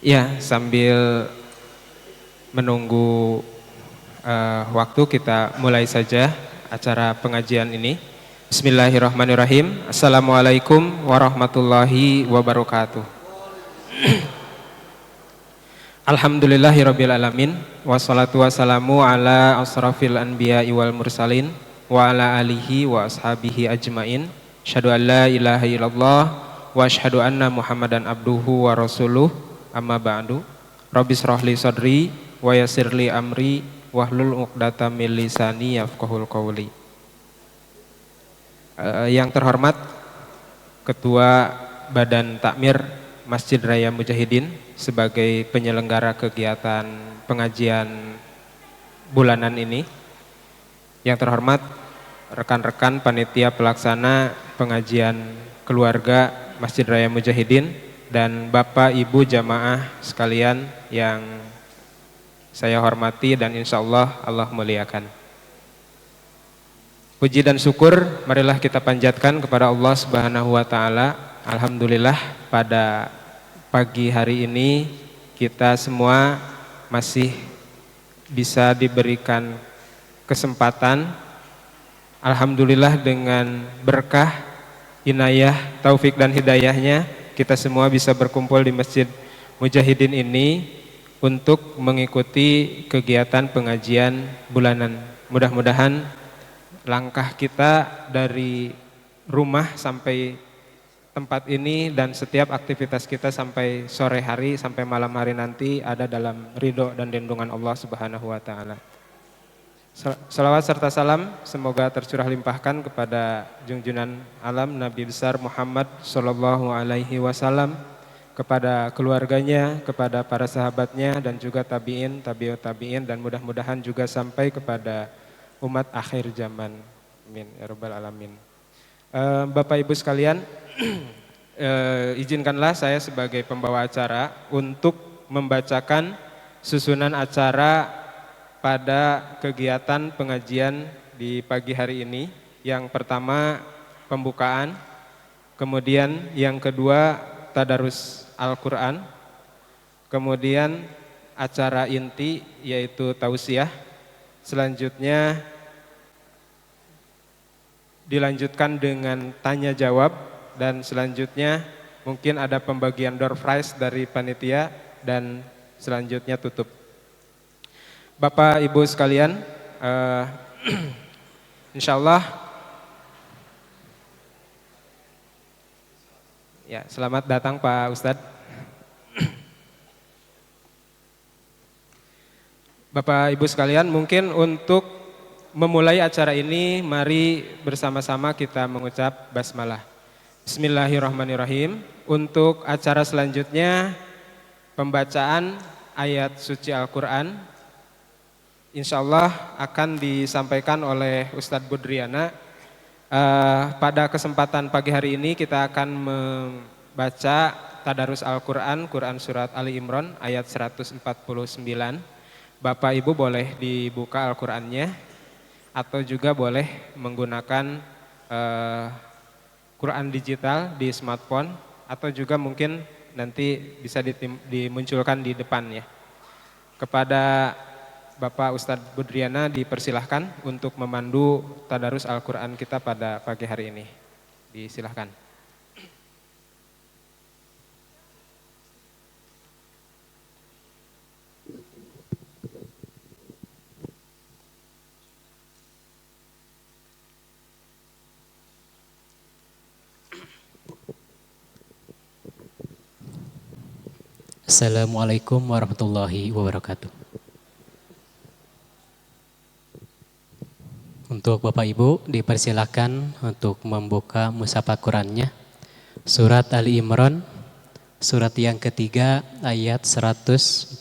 Ya, sambil menunggu waktu kita mulai saja acara pengajian ini. Bismillahirrahmanirrahim. Assalamualaikum warahmatullahi wabarakatuh. Alhamdulillahirabbil alamin wassalatu wassalamu ala asrafil anbiya'i wal mursalin wa ala alihi wa ashabihi ajmain. Asyhadu an la ilaha illallah wa asyhadu anna Muhammadan abduhu wa rasuluh. Amma ba'du. Rabbis shrahli sadri wa yassirli amri wahlul 'uqdatam min lisani yafqahul qawli. Yang terhormat Ketua Badan Takmir Masjid Raya Mujahidin sebagai penyelenggara kegiatan pengajian bulanan ini. Yang terhormat rekan-rekan panitia pelaksana pengajian keluarga Masjid Raya Mujahidin dan Bapak Ibu jamaah sekalian yang saya hormati dan insya Allah muliakan. Puji dan syukur marilah kita panjatkan kepada Allah Subhanahu wa taala. Alhamdulillah pada pagi hari ini kita semua masih bisa diberikan kesempatan, alhamdulillah dengan berkah, inayah, taufik dan hidayahnya kita semua bisa berkumpul di Masjid Mujahidin ini untuk mengikuti kegiatan pengajian bulanan. Mudah-mudahan langkah kita dari rumah sampai tempat ini dan setiap aktivitas kita sampai sore hari, sampai malam hari nanti ada dalam ridho dan lindungan Allah Subhanahu wa taala. Salawat serta salam semoga tercurah limpahkan kepada junjungan alam Nabi besar Muhammad sallallahu alaihi wasallam, kepada keluarganya, kepada para sahabatnya dan juga tabi'in, tabi'ut tabi'in, dan mudah-mudahan juga sampai kepada umat akhir zaman. Amin ya rabbal alamin. Bapak Ibu sekalian, izinkanlah saya sebagai pembawa acara untuk membacakan susunan acara pada kegiatan pengajian di pagi hari ini. Yang pertama pembukaan, kemudian yang kedua tadarus Al-Quran, kemudian acara inti yaitu tausiah, selanjutnya dilanjutkan dengan tanya jawab, dan selanjutnya mungkin ada pembagian door prize dari panitia, dan selanjutnya tutup. Bapak Ibu sekalian, insya Allah ya, selamat datang Pak Ustadz. Bapak Ibu sekalian, mungkin untuk memulai acara ini mari bersama-sama kita mengucap basmalah. Bismillahirrahmanirrahim. Untuk acara selanjutnya pembacaan ayat suci Al-Quran insya Allah akan disampaikan oleh Ustadz Budriana. Pada kesempatan pagi hari ini kita akan membaca tadarus Al-Quran, Quran Surat Ali Imran ayat 149. Bapak Ibu boleh dibuka Al-Qurannya atau juga boleh menggunakan Quran digital di smartphone, atau juga mungkin nanti bisa dimunculkan di depan ya. Kepada Bapak Ustadz Budriana dipersilahkan untuk memandu tadarus Al-Quran kita pada pagi hari ini. Disilahkan. Assalamualaikum warahmatullahi wabarakatuh. Untuk Bapak Ibu dipersilakan untuk membuka mushaf Al-Qurannya. Surat Ali Imran, surat yang ketiga ayat 149.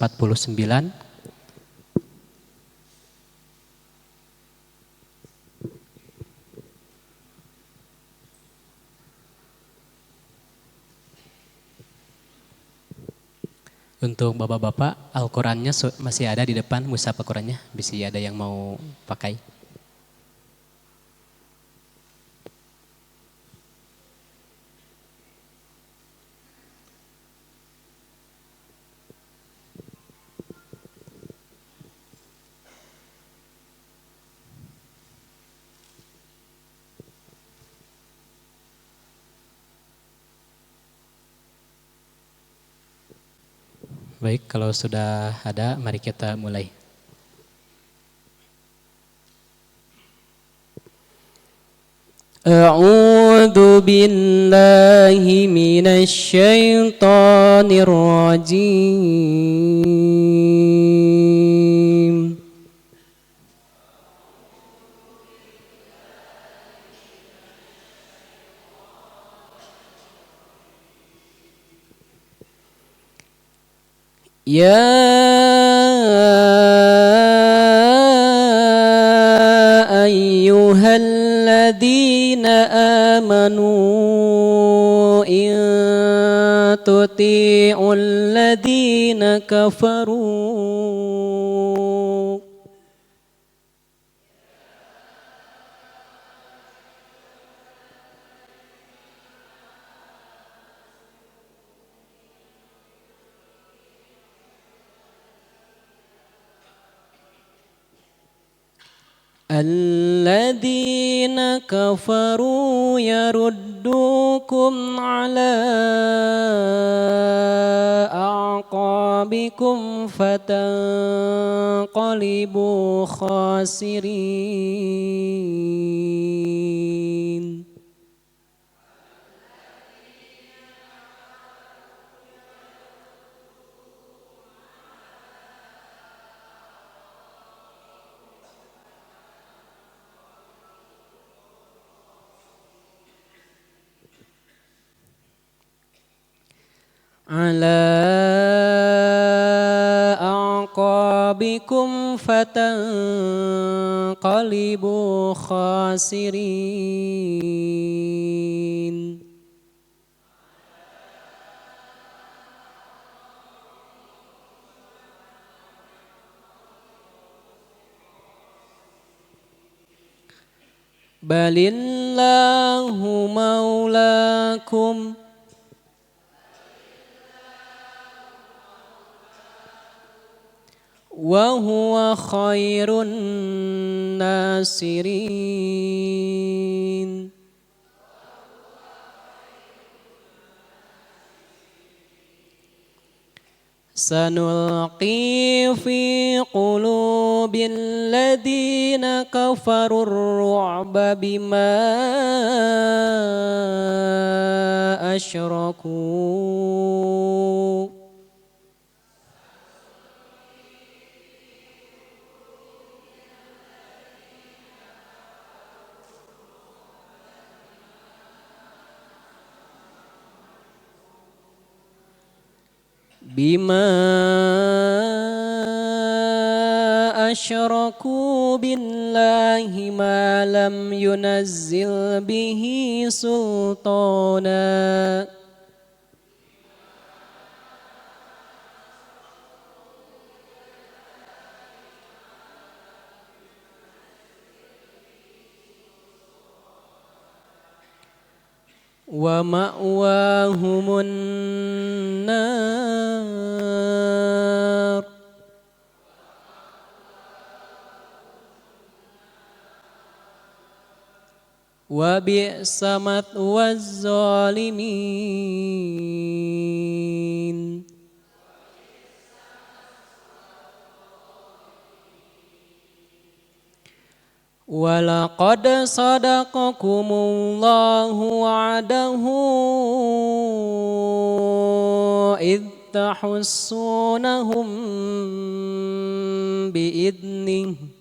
Untuk bapak-bapak, Al-Qurannya masih ada di depan mushaf Al-Qurannya. Bisa ada yang mau pakai. Baik, kalau sudah ada, mari kita mulai. A'udzu billahi minasy syaithanir rajim. Ya ayyuhalladzina amanu in tuti'ul ladzina kafaru alladzina kafaru yaruddukum ala a'qabikum fatanqalibu khasirin. Ala a'qabikum fatanqalibu khasirin. Balillahu maulakum wa huwa khairun nasirin. Sanulqi fi qulubil ladzina kafarur ru'ba bima asyraku. Bima asyraku billahi ma lam yunazzil bihi sultana. Wa ma'wahumun nar. Wa bi'sa mathwaz zalimin. Walaqad sadaqakumullahu wa'adahu idh tahussunahum bi'idnih.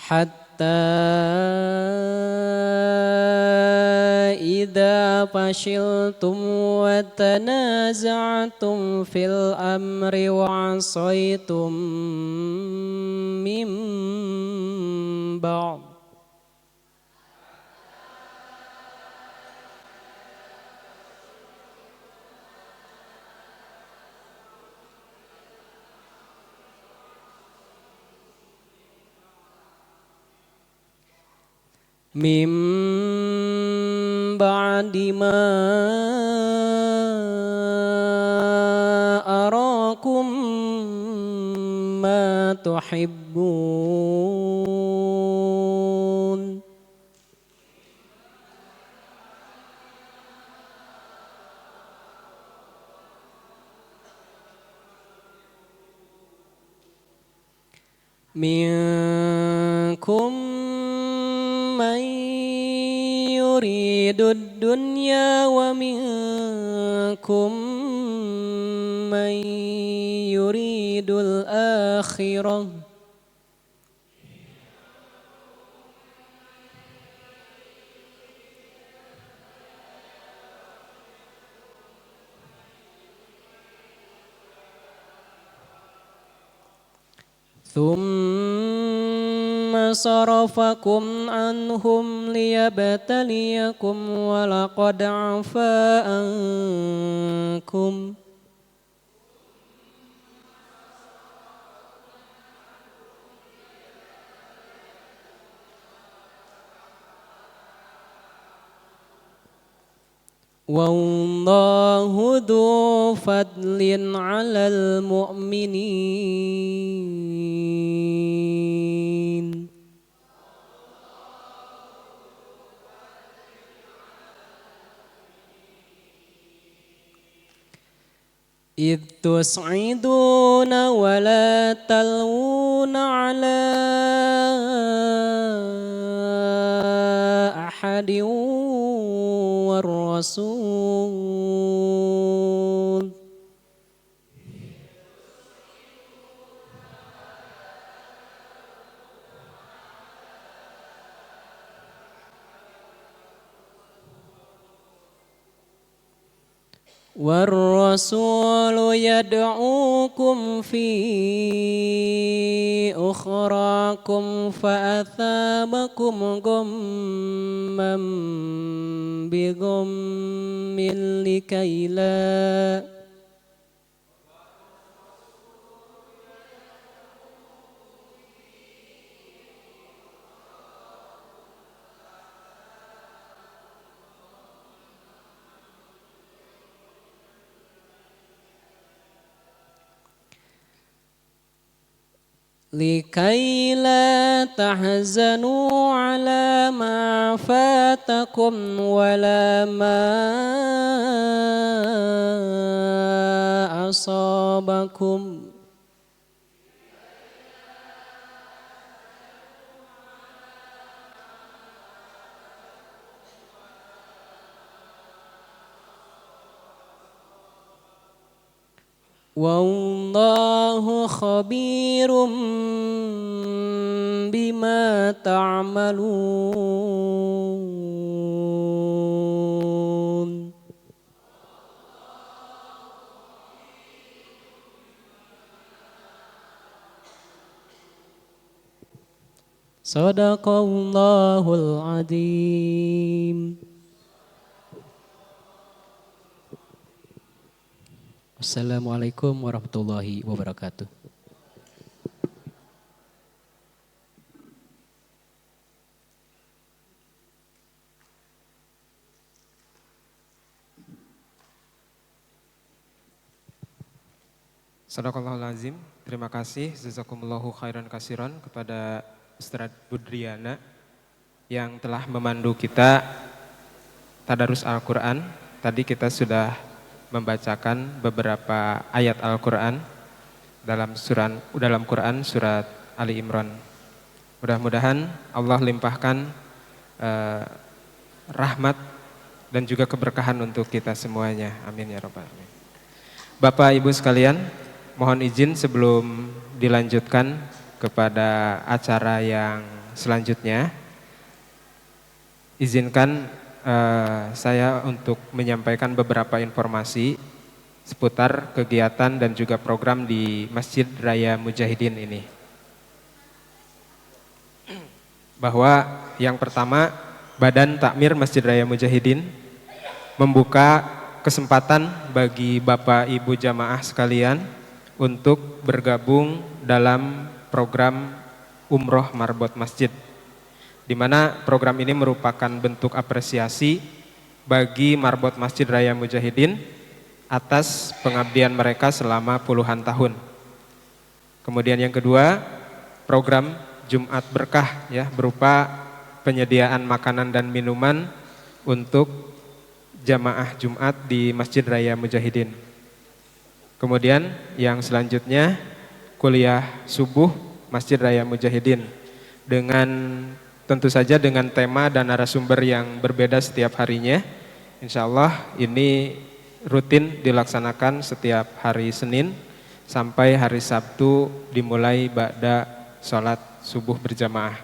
Hatta idza fashiltum wa tanaza'tum fil amri wa 'asaytum min ba'd Mim ba'di ma arakum تحبون منكم من يريد الدنيا ومنكم من يريد الآخرة ثم صرفكم عنهم ليبتليكم ولقد عفا عنكم والله ذو فضل على المؤمنين إذ تصعدون ولا تلوون على أحد والرسول يدعوكم في أخراكم فأثابكم غما بغم لكي لا تحزنوا على ما فاتكم ولا ما أصابكم والله خبير بما تعملون صدق الله العظيم. Assalamualaikum warahmatullahi wabarakatuh. Sadaqallahul azim. Terima kasih jazakumullahu khairan kasiran kepada Ustaz Budriana yang telah memandu kita tadarus Al-Qur'an. Tadi kita sudah membacakan beberapa ayat Al-Quran dalam Quran surat Ali Imran. Mudah-mudahan Allah limpahkan rahmat dan juga keberkahan untuk kita semuanya. Amin ya rabbal alamin. Bapak Ibu sekalian, mohon izin sebelum dilanjutkan kepada acara yang selanjutnya, izinkan saya untuk menyampaikan beberapa informasi seputar kegiatan dan juga program di Masjid Raya Mujahidin ini. Bahwa yang pertama, Badan Takmir Masjid Raya Mujahidin membuka kesempatan bagi Bapak Ibu jamaah sekalian untuk bergabung dalam program Umroh Marbot Masjid, di mana program ini merupakan bentuk apresiasi bagi Marbot Masjid Raya Mujahidin atas pengabdian mereka selama puluhan tahun. Kemudian yang kedua, program Jumat Berkah ya, berupa penyediaan makanan dan minuman untuk jamaah Jumat di Masjid Raya Mujahidin. Kemudian yang selanjutnya kuliah subuh Masjid Raya Mujahidin dengan tentu saja dengan tema dan narasumber yang berbeda setiap harinya. Insya Allah ini rutin dilaksanakan setiap hari Senin sampai hari Sabtu dimulai ba'da sholat subuh berjamaah.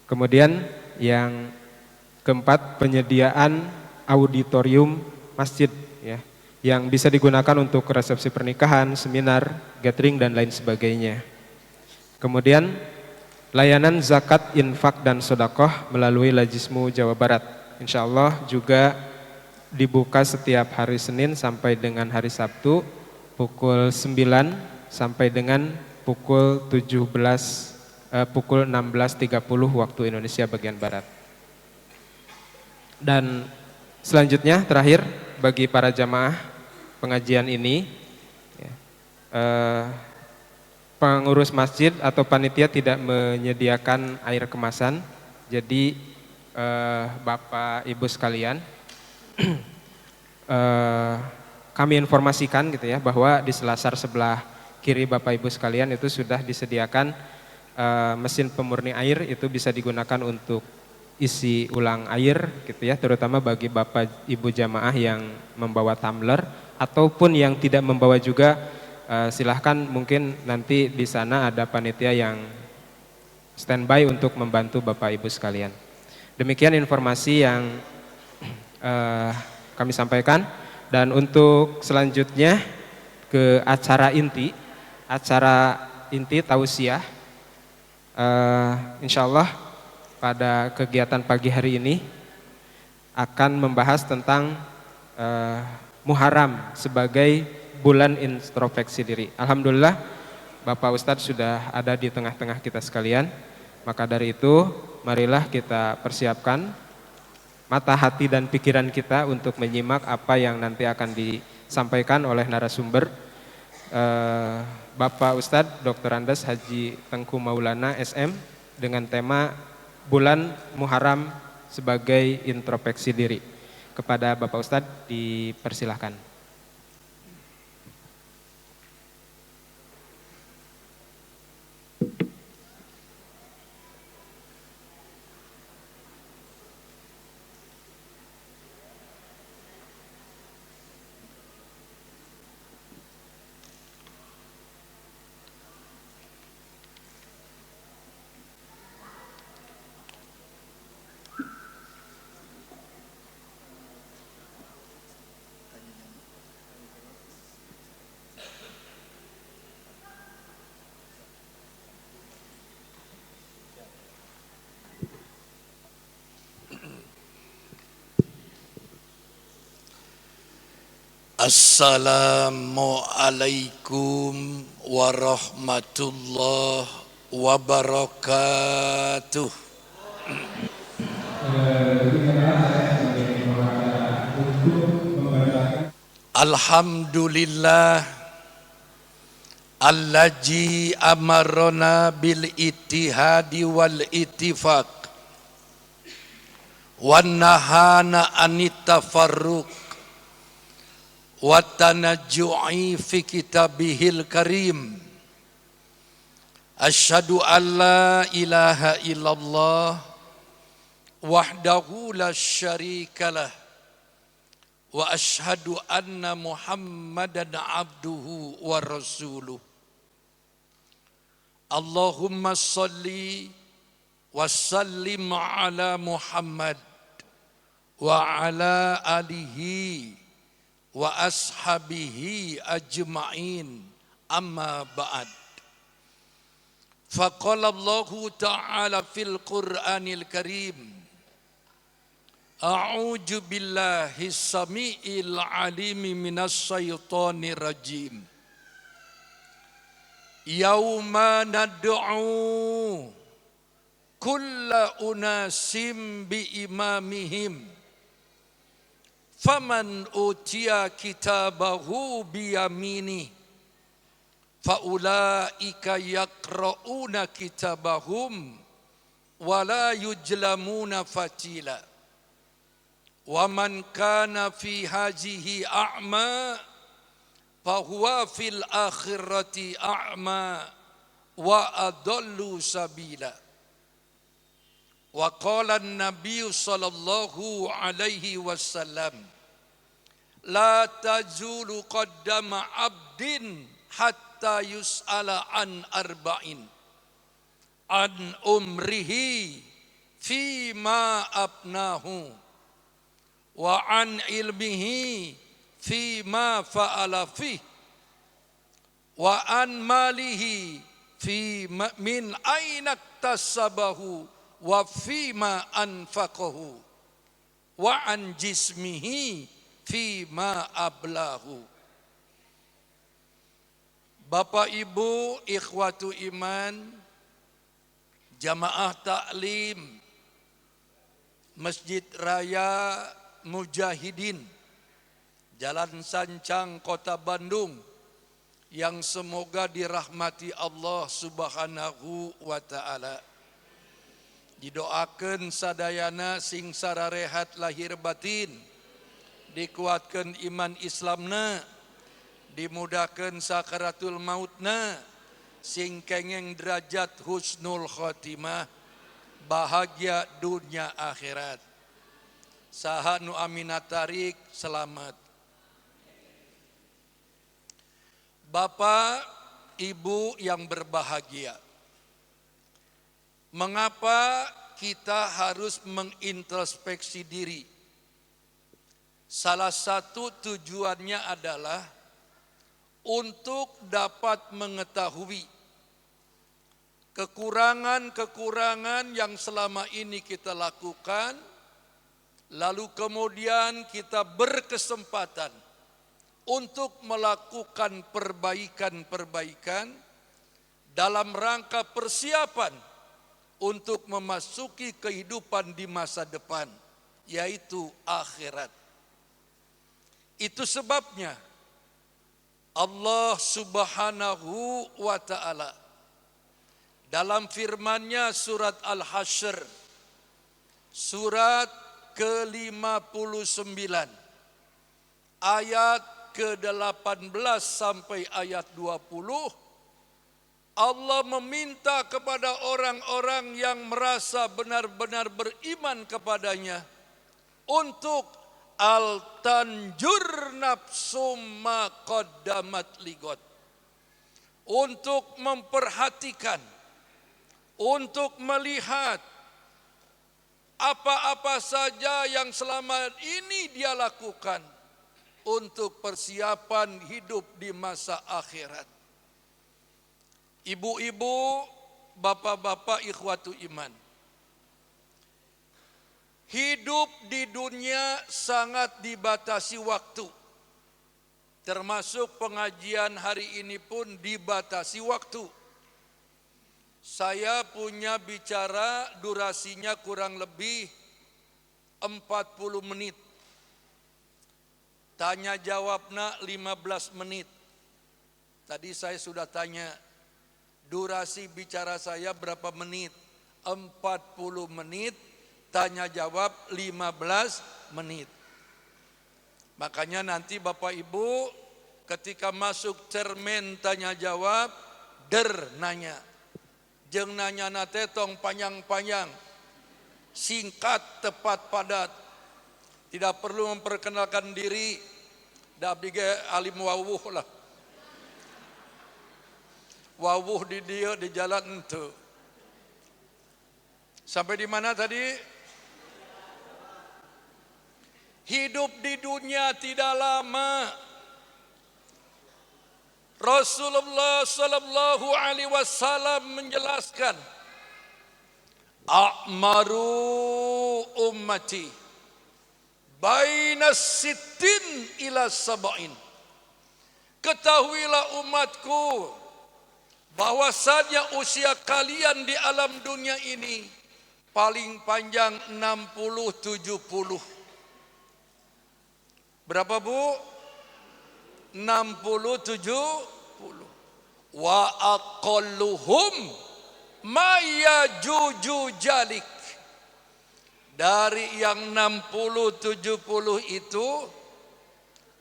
Kemudian yang keempat, penyediaan auditorium masjid ya, yang bisa digunakan untuk resepsi pernikahan, seminar, gathering dan lain sebagainya. Kemudian layanan zakat, infak dan sedekah melalui Lajismu Jawa Barat. Insya Allah juga dibuka setiap hari Senin sampai dengan hari Sabtu pukul 9 sampai dengan pukul 16.30 waktu Indonesia bagian Barat. Dan selanjutnya terakhir bagi para jamaah pengajian ini, pengurus masjid atau panitia tidak menyediakan air kemasan. Jadi Bapak Ibu sekalian, kami informasikan gitu ya, bahwa di selasar sebelah kiri Bapak Ibu sekalian itu sudah disediakan mesin pemurni air, itu bisa digunakan untuk isi ulang air gitu ya, terutama bagi Bapak Ibu jamaah yang membawa tumbler ataupun yang tidak membawa juga, silahkan mungkin nanti di sana ada panitia yang standby untuk membantu Bapak Ibu sekalian. Demikian informasi yang kami sampaikan. Dan untuk selanjutnya ke acara inti tausiah, insya Allah pada kegiatan pagi hari ini akan membahas tentang Muharram sebagai bulan introspeksi diri. Alhamdulillah Bapak Ustadz sudah ada di tengah-tengah kita sekalian. Maka dari itu marilah kita persiapkan mata, hati dan pikiran kita untuk menyimak apa yang nanti akan disampaikan oleh narasumber Bapak Ustadz Dr. Andes Haji Tengku Maulana SM dengan tema Bulan Muharram sebagai introspeksi diri. Kepada Bapak Ustadz dipersilahkan. Assalamualaikum warahmatullahi wabarakatuh. Alhamdulillah allazi amarona bil ittihadi wal ittifaq wan nahana anit tafarruq wa tanajju'i fi kitabihil karim. Asyhadu an la ilaha illallah wahdahu la syarikalah wa asyhadu anna Muhammadan abduhu wa rasuluh. Allahumma salli wa sallim ala Muhammad wa ala alihi wa ashabihi ajma'in, amma ba'd. Faqala Allahu ta'ala fil Qur'anil Karim, a'udzu billahi samiil alimi minas syaitonir rajim. Yauma nad'u kulla unasim bi imamihim faman utiya kitabahu biyamini faulaika yaqra'una kitabahum wala yujlamuna fatila wa man kana fi hazihi a'ma fahuwa fil akhirati a'ma wa adallu sabila. Wa qala an-nabiy sallallahu alaihi wasallam la tazulu qaddama abdin hatta yus'ala an arba'in an umrihi fima abnahu wa an ilmihi fima fa'ala fih wa an malihi fima min aina tasabahu wa fima anfaqahu wa an jismihi fima ablahu. Bapak Ibu ikhwatu iman, jamaah taklim Masjid Raya Mujahidin Jalan Sancang Kota Bandung yang semoga dirahmati Allah Subhanahu wa taala. Didoakan sadayana sing sararehat lahir batin, dikuatkan iman Islamna, dimudahkan sakaratul mautna, sing kengeng derajat husnul khotimah, bahagia dunia akhirat. Saha nu aminat tarik selamat. Bapak, Ibu yang berbahagia, mengapa kita harus mengintrospeksi diri? Salah satu tujuannya adalah untuk dapat mengetahui kekurangan-kekurangan yang selama ini kita lakukan, lalu kemudian kita berkesempatan untuk melakukan perbaikan-perbaikan dalam rangka persiapan untuk memasuki kehidupan di masa depan, yaitu akhirat. Itu sebabnya Allah Subhanahu wa ta'ala dalam firman-Nya surat Al-Hasyr surat ke-59 ayat ke-18 sampai ayat 20, Allah meminta kepada orang-orang yang merasa benar-benar beriman kepadanya untuk al-tanjur nafsum ma qaddamat ligot, untuk memperhatikan, untuk melihat apa-apa saja yang selama ini dia lakukan untuk persiapan hidup di masa akhirat. Ibu-ibu, bapak-bapak ikhwatu iman, hidup di dunia sangat dibatasi waktu. Termasuk pengajian hari ini pun dibatasi waktu. Saya punya bicara durasinya kurang lebih 40 menit. Tanya jawabnya 15 menit. Tadi saya sudah tanya, durasi bicara saya berapa menit? 40 menit, tanya jawab 15 menit. Makanya nanti Bapak Ibu ketika masuk cermin tanya jawab, nanya. Jeung nanya nate tong panjang-panjang, singkat, tepat, padat. Tidak perlu memperkenalkan diri, da abdi ge alim wawuh lah. Wawuh di dia di jalan itu. Sampai di mana tadi? Hidup di dunia tidak lama. Rasulullah sallallahu alaihi wasallam menjelaskan, a'maru ummati baina sittin ila sab'in. Ketahuilah umatku bahwasanya usia kalian di alam dunia ini paling panjang 60-70. Berapa Bu? 60-70. wa aqalluhum mayajuju jalik. Dari yang 60-70 itu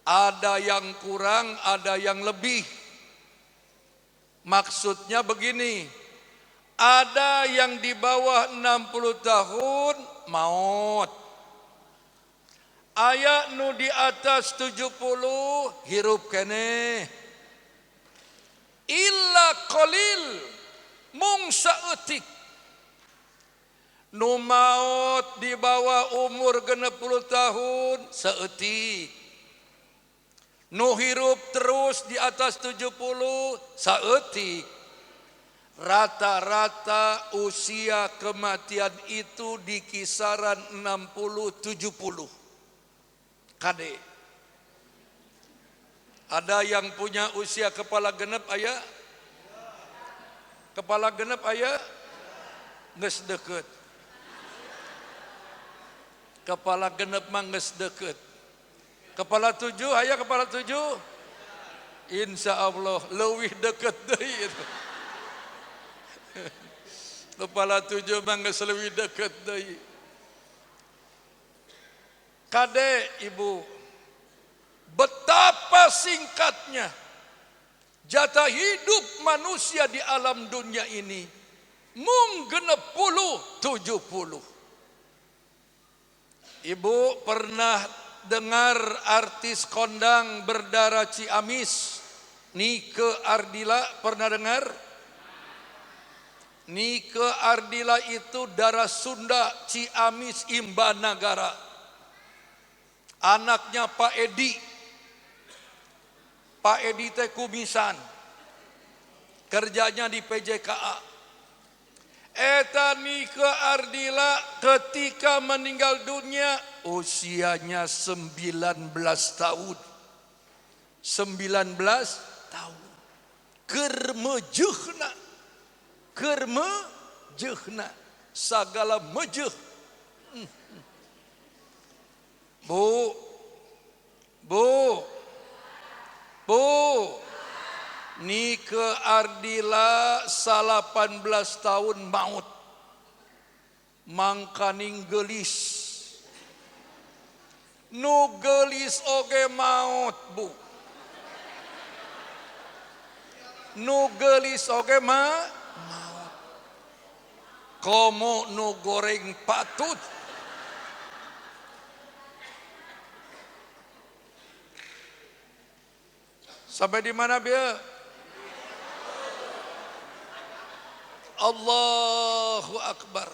ada yang kurang, ada yang lebih. Maksudnya begini, ada yang di bawah 60 tahun maut. Aya nu di atas 70 hirup kene. Illa qalil mung saeutik. Nu maut di bawah umur 60 tahun saeutik. Nu hirup terus di atas 70 saeutik. Rata-rata usia kematian itu di kisaran 60-70. Kade. Ada yang punya usia kepala genep aya? Kepala genep aya? Geus deukeut. Kepala genep mah geus deukeut. Kepala 7 aya kepala 7? Insya Allah leuwih deukeut deui itu. Kepala 7 mah geus leuwih deukeut deui. Kade ibu, betapa singkatnya jatah hidup manusia di alam dunia ini. Mung 60-70. Ibu pernah dengar artis kondang berdarah Ciamis, Nike Ardila, pernah dengar? Nike Ardila itu darah Sunda, Ciamis, Imbanagara. Anaknya Pak Edi. Pak Edi teh kumisan. Kerjanya di PJKA. Eta Nike Ardila ketika meninggal dunia usianya 19 tahun. 19 tahun. Kermejehna. Sagala mejeh. Bu. Nike Ardila 18 tahun maut. Mangkaning gelis. Nu gelis oge maut, Bu. Nu gelis oge maut. Komo nu goreng patut. Sampai di mana dia? Allahu Akbar.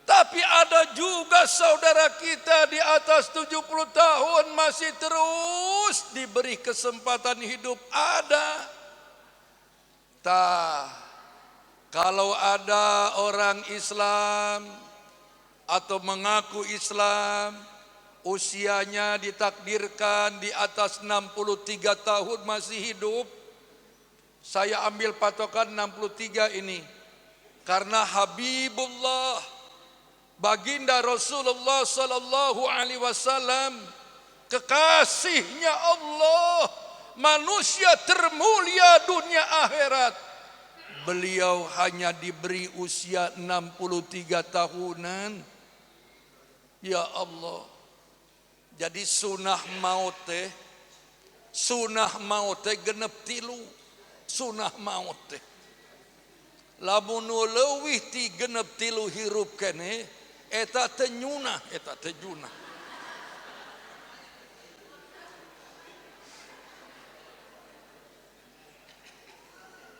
Tapi ada juga saudara kita di atas 70 tahun masih terus diberi kesempatan hidup. Ada. Kalau ada orang Islam atau mengaku Islam, usianya ditakdirkan di atas 63 tahun masih hidup. Saya ambil patokan 63 ini. Karena Habibullah, baginda Rasulullah sallallahu alaihi wasallam, kekasihnya Allah, manusia termulia dunia akhirat. Beliau hanya diberi usia 63 tahunan. Ya Allah. Jadi sunah maut teh genep 3. Sunah maut teh. Lamun leuwih ti genep 3 hirup kene, eta teh nyunah.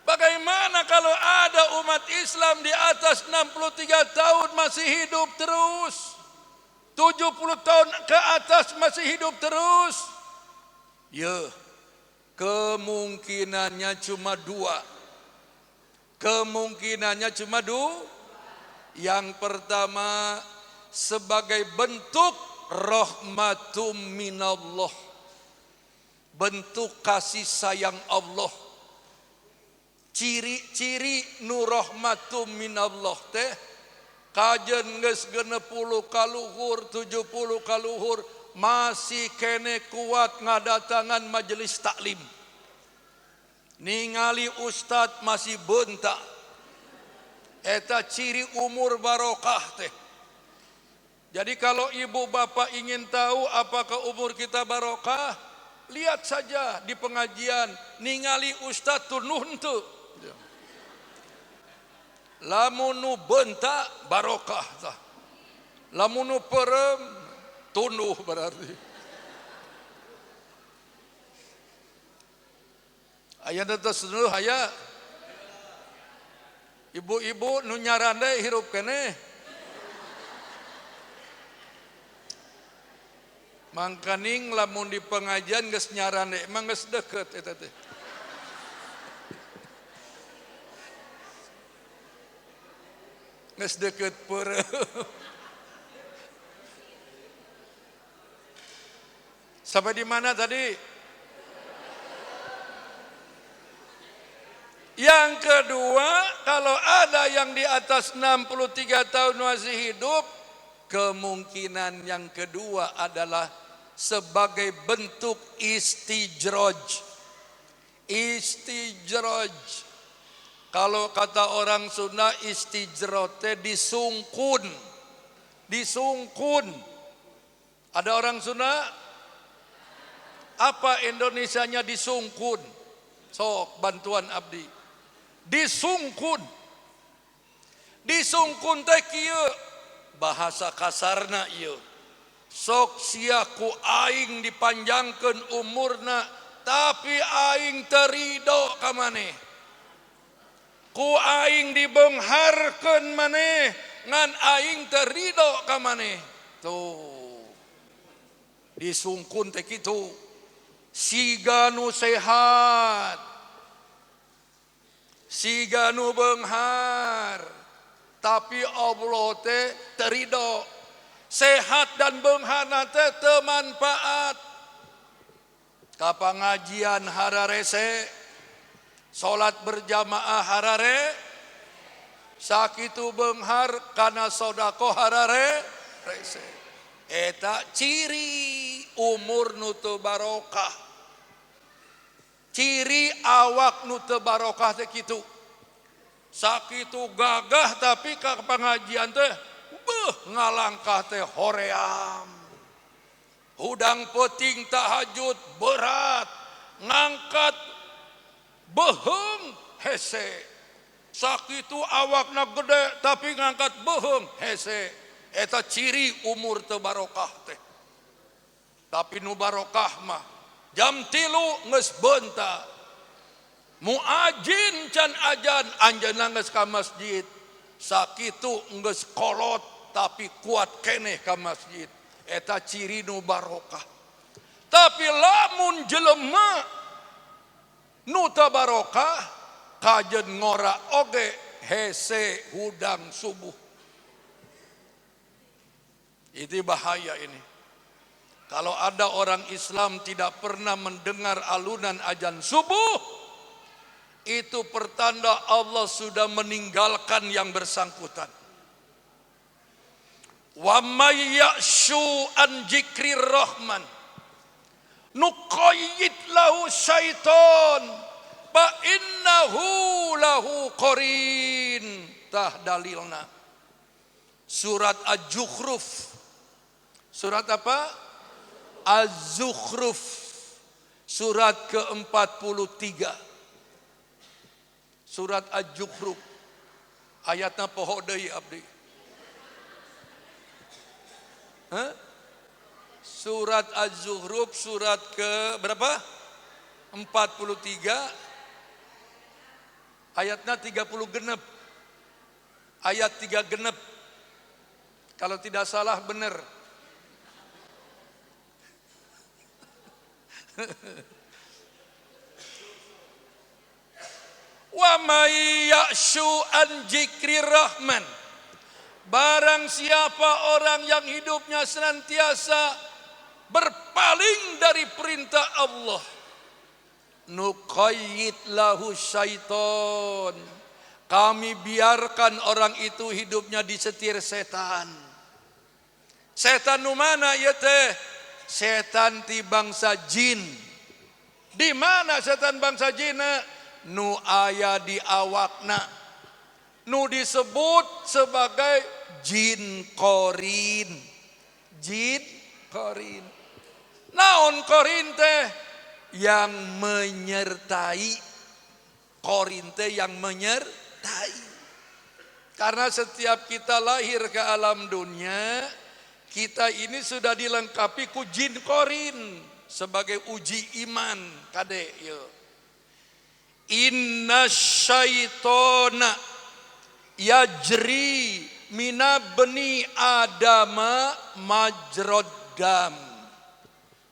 Bagaimana kalau ada umat Islam di atas 63 tahun masih hidup terus? 70 tahun ke atas masih hidup terus? Ya, kemungkinannya cuma 2. Yang pertama, sebagai bentuk rahmatum minallah. Bentuk kasih sayang Allah. Ciri-ciri nu rahmatum minallah teh kajen geus 60 kaluhur 70 kaluhur masih kene kuat ngadatangan majelis taklim. ningali ustad masih bentak. Eta ciri umur barokah teh. Jadi kalau ibu bapak ingin tahu apakah umur kita barokah, lihat saja di pengajian, ningali ustad tu nuhun teu. Lamun nu bentak barokah tah. Lamun nu perem tunduh berarti. Aya tetes nu aya. Ibu-ibu nu nyaran deui hirup keneh. Mangkaning lamun di pengajian geus nyaran deui emang geus deukeut eta teh. Geus deukeut peureuh. Sampai di mana tadi? Yang kedua, kalau ada yang di atas 63 tahun masih hidup, kemungkinan yang kedua adalah sebagai bentuk istijroj. Istijroj. Kalau kata orang Sunda, istijrote disungkun. Disungkun. Ada orang Sunda? Apa Indonesianya disungkun? Sok bantuan abdi. Disungkun. Disungkun teh kieu bahasa kasarna ieu. Sok sia ku aing dipanjangkeun umurna tapi aing teu ridho ka maneh. Ku aing dibeungharkeun maneh ngan aing teu ridho ka maneh. Tuh. Disungkun teh kitu. Siga nu sehat. Siga nu beunghar, tapi Allah teh teu ridho. Sehat dan beunghar teh teu manfaat. Ka pangajian hararese, salat berjamaah harare, sakitu beunghar kana sodako hararese. Eta ciri umur nu teu barokah. Ciri awak nu teu barokah teh kitu. Sakitu gagah tapi ka pengajian teh ngalangkah teh hoream. Hudang peuting tahajud berat, ngangkat beheung hese. Sakitu awakna gede tapi ngangkat beheung hese. Eta ciri umur teu barokah teh. Tapi nu barokah mah jam 3 geus beunta. Muadzin can ajan anjeunna geus ka masjid. Sakitu geus kolot tapi kuat keneh ka masjid. Eta ciri nu barokah. Tapi lamun jelema nu teu barokah kajeun ngora oge hese hudang subuh. Itu bahaya ini. Kalau ada orang Islam tidak pernah mendengar alunan azan subuh, itu pertanda Allah sudah meninggalkan yang bersangkutan. Wa may ya'shu an dzikrir rahman nuqayyid lahu syaiton fa innahu lahu qarin. Tah dalilna. Surat Az-Zukhruf. Surat apa? Az-Zukhruf surat ke-43. Surat Az-Zukhruf ayatna poho deui abdi. Surat Az-Zukhruf surat ke berapa? 43 ayatna 30 genep. Ayat 3 genep. Kalau tidak salah benar. Wa may ya'shu an dzikrir rahman, barang siapa orang yang hidupnya senantiasa berpaling dari perintah Allah, nuqayyid lahu syaiton, kami biarkan orang itu hidupnya disetir setan. Setan nu mana ieu teh? Setan ti bangsa jin. Di mana setan bangsa jin? nu aya di awakna, nu disebut sebagai jin korin. Jin korin. Naon korin teh? Yang menyertai. Korin teh yang menyertai. Karena setiap kita lahir ke alam dunia, kita ini sudah dilengkapi ku jin korin sebagai uji iman. Kade yuk. Inna syaitona yajri mina bani adama majrod dam.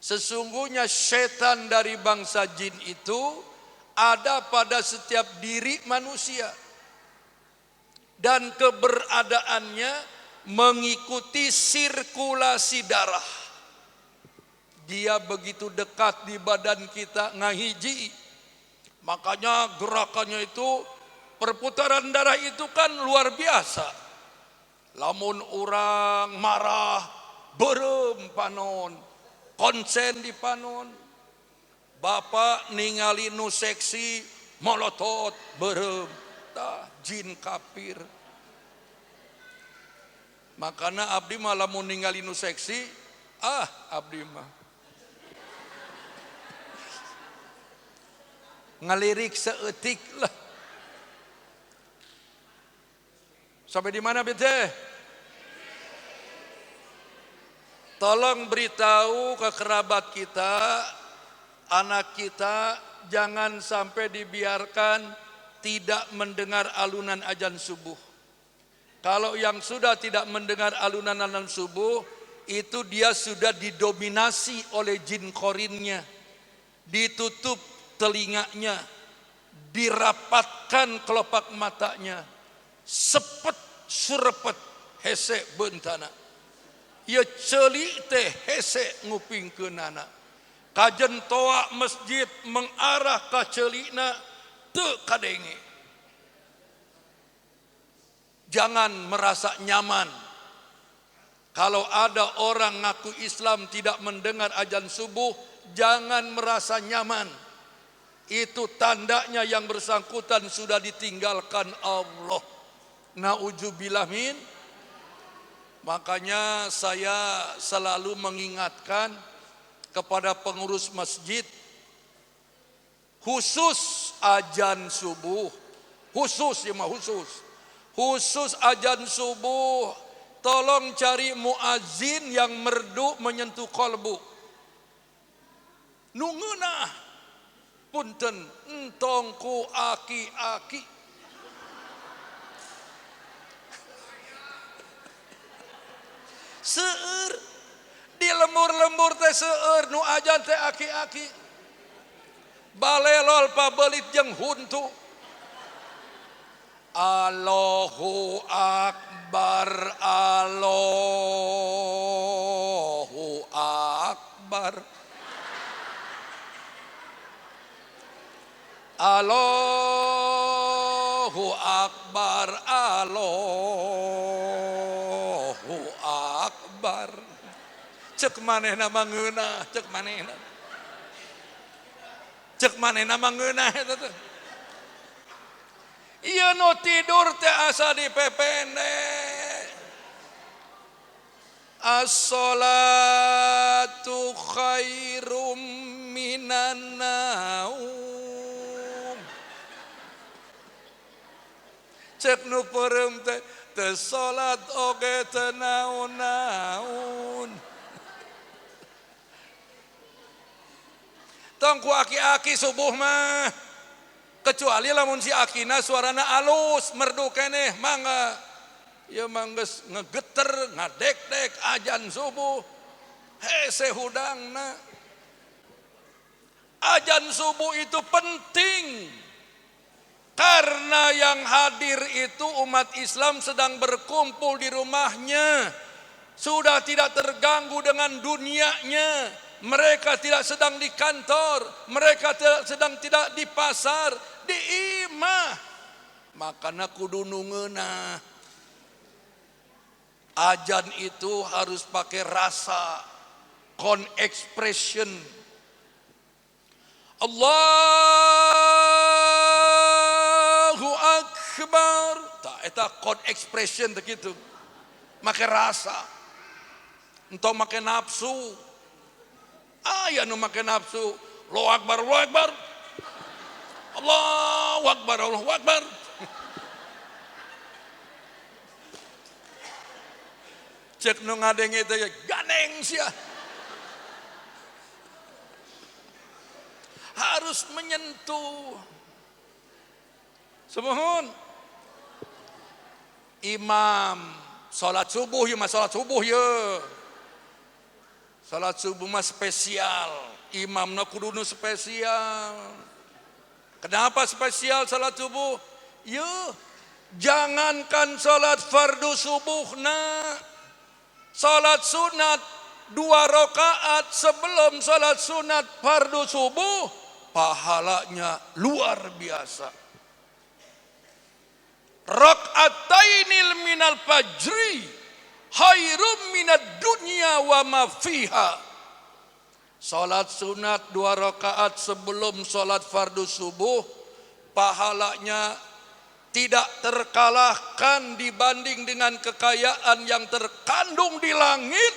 Sesungguhnya setan dari bangsa jin itu ada pada setiap diri manusia. Dan keberadaannya mengikuti sirkulasi darah. Dia begitu dekat di badan kita ngahiji. Makanya gerakannya itu, perputaran darah itu kan luar biasa. Lamun orang marah, berem panon, konsen di panon. Bapak ningali nu seksi, molotot, berem. Tah, jin kafir. Makanya abdi mah lamun ningali nu seksi, abdi mah ngalirik seetik lah. Sampai di mana bete? Tolong beritahu ke kerabat kita, anak kita, jangan sampai dibiarkan tidak mendengar alunan azan subuh. Kalau yang sudah tidak mendengar alunan azan subuh, itu dia sudah didominasi oleh jin korinnya. Ditutup telinganya, dirapatkan kelopak matanya, sepet surepet hese bentana. Ia celik teh hese ngupingkeunana. Kajen toa masjid mengarah ka celikna teu kadenge. Jangan merasa nyaman. Kalau ada orang ngaku Islam tidak mendengar azan subuh, jangan merasa nyaman. Itu tandanya yang bersangkutan sudah ditinggalkan Allah. Na'udzubillah min. Makanya saya selalu mengingatkan kepada pengurus masjid, khusus azan subuh, khusus azan subuh, tolong cari muazin yang merdu menyentuh kolbu. Nungeunah punten entong ku aki-aki. Seueur di lembur-lembur teh seueur nu ajan teh aki-aki. Balelol pabelit jeung huntu. Allahu akbar, Allahu akbar. Allahu akbar, Allahu akbar. Cek manehna mangeunah, cek manehna. Cek manehna mangeunah eta teh. Ieu nu tidur teh asa dipepene. As-salatu khairum minan naum. Cek nu peureum teh teu salat oge teu naon-naon. Tong ku aki-aki subuh mah, kecuali lamun si akina suarana alus merdu keneh mangga. Ieu manggeus ngegeter ngadek-dek ajan subuh. Hese hudangna. Ajan subuh itu penting. Karena yang hadir itu umat Islam sedang berkumpul di rumahnya. Sudah tidak terganggu dengan dunianya. Mereka tidak sedang di kantor. Mereka sedang tidak di pasar. Di imah. Makanya kudu nungeunah. Ajan itu harus pakai rasa. Con-expression. Allah tak code expression begitu. Make rasa. Entau make nafsu. Aya nu make nafsu. Allahu Akbar, Allahu Akbar. Allahu Akbar, Allahu Akbar. Cek nu ngadeng itu ganeng sia. Harus menyentuh. Semohon. Imam salat subuh ya, salat subuh ya. Salat subuh mah spesial. Imam na kudunu spesial. Kenapa spesial salat subuh? Ya, jangankan salat fardu subuh salat sunat 2 rakaat sebelum salat sunat fardu subuh, pahalanya luar biasa. Raka'atainil minal fajri khairum minad dunya wa ma fiha. Salat sunat 2 rakaat sebelum salat fardu subuh, pahalanya tidak terkalahkan dibanding dengan kekayaan yang terkandung di langit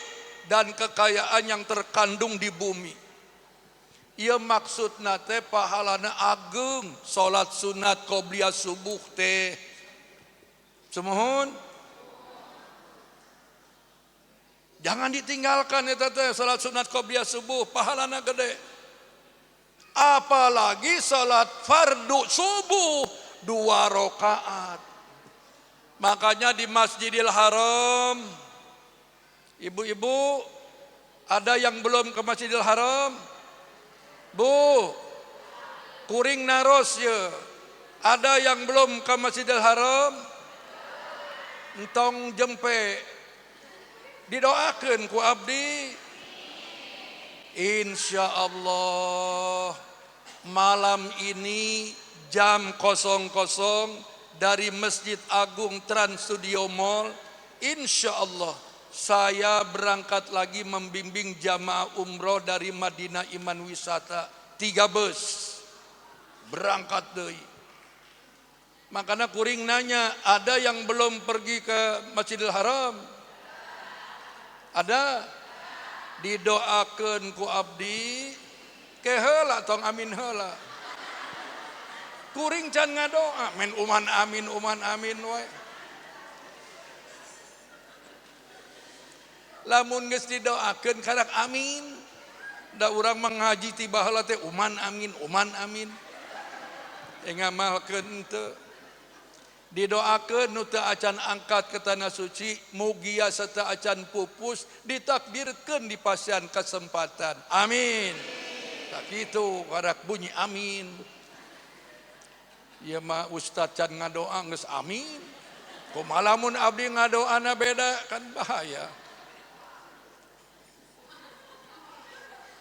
dan kekayaan yang terkandung di bumi. Ia maksudna teh pahalana ageng salat sunat qobliyah subuh teh. Semohon jangan ditinggalkan eta teh salat sunat qobliyah subuh, pahalana gede. Apalagi salat fardu subuh 2 rakaat. Makanya di Masjidil Haram, ibu-ibu ada yang belum ke Masjidil Haram? Bu, kuring naros ya. Ada yang belum ke Masjidil Haram? Entong jempe. Didoakeun ku abdi. Insya Allah malam ini jam 00 dari Masjid Agung Trans Studio Mall, insya Allah saya berangkat lagi membimbing jamaah umroh dari Madinah Iman Wisata 3 bus berangkat deui. Makanya kuring nanya, ada yang belum pergi ke Masjidil Haram? Ada? Didoakeun ku abdi, ke heula tong amin heula. Kuring can ngadoa, men uman amin wae. Lamun geus didoakeun karak amin. Da urang mengaji tiba heula teh uman amin. Ngamalkeun teu. Didoakeun nu teu acan angkat ke tanah suci, mugia serta acan pupus, ditakdirkeun di pasian kesempatan. Amin. Tak kitu karak bunyi amin. Ya mah ustaz can ngadoa geus amin. Kumaha lamun abdi ngadoana beda kan bahaya.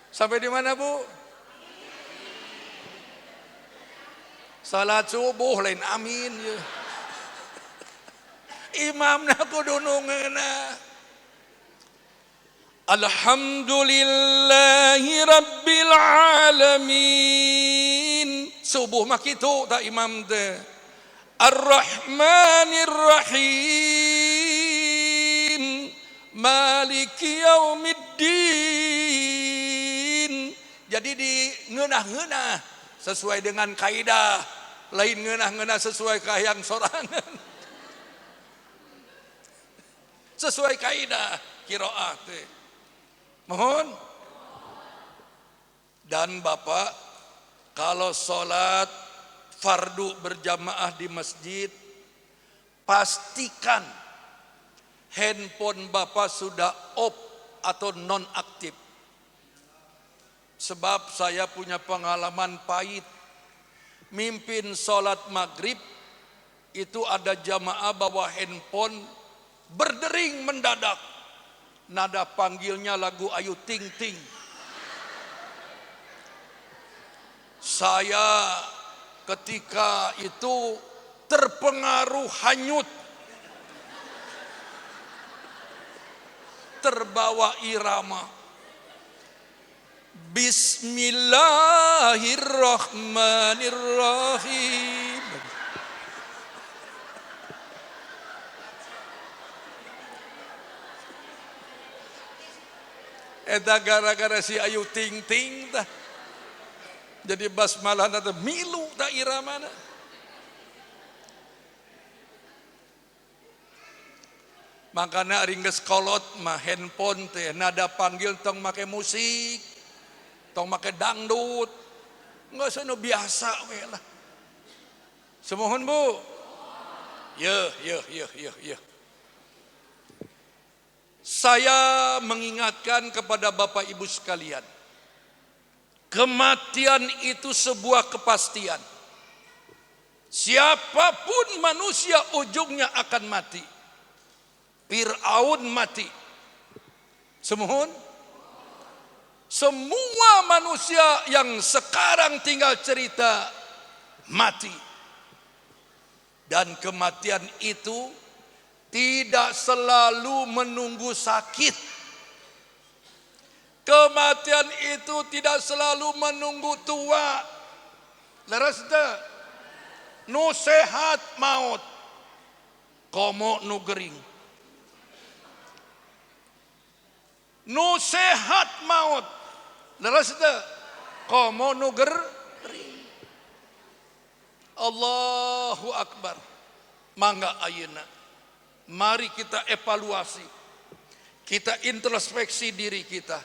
Sampai di mana, Bu? Salat subuh lain amin ya. Imamna kudu nungeuna. Alhamdulillahi Rabbil Alamin. Subuh mah kitu tak imam teh. Ar-Rahmanir Rahim. Maliki Yaumiddin. Jadi di ngeunah-ngeunah sesuai dengan kaidah. Lain ngeunah-ngeunah sesuai kahayang sorangan. Sesuai kaidah qiraat teh. Mohon. Dan Bapak, kalau sholat fardu berjamaah di masjid, pastikan handphone Bapak sudah off atau non aktif. Sebab saya punya pengalaman pahit. Mimpin sholat maghrib, itu ada jamaah bawa handphone, berdering mendadak. Nada panggilnya lagu Ayu Ting Ting. Saya ketika itu terpengaruh hanyut, terbawa irama. Bismillahirrahmanirrahim. Eta gara-gara si Ayu Ting Ting tah. Jadi basmalah teh milu tak iramana. Makanya ringges kolot mah handphone teh nada panggil tong make musik, tong make dangdut. Enggak sono biasa we lah. Semohon Bu. Ya. Saya mengingatkan kepada Bapak Ibu sekalian, kematian itu sebuah kepastian. Siapapun manusia ujungnya akan mati. Fir'aun mati. Semohon. Semua manusia yang sekarang tinggal cerita mati. Dan kematian itu tidak selalu menunggu sakit. Kematian itu tidak selalu menunggu tua. Leres teu? Nu sehat maut, komo nu gering. Nu sehat maut, leres teu? Komo nu gering. Allahu Akbar. Mangga ayeuna, mari kita evaluasi, kita introspeksi diri kita.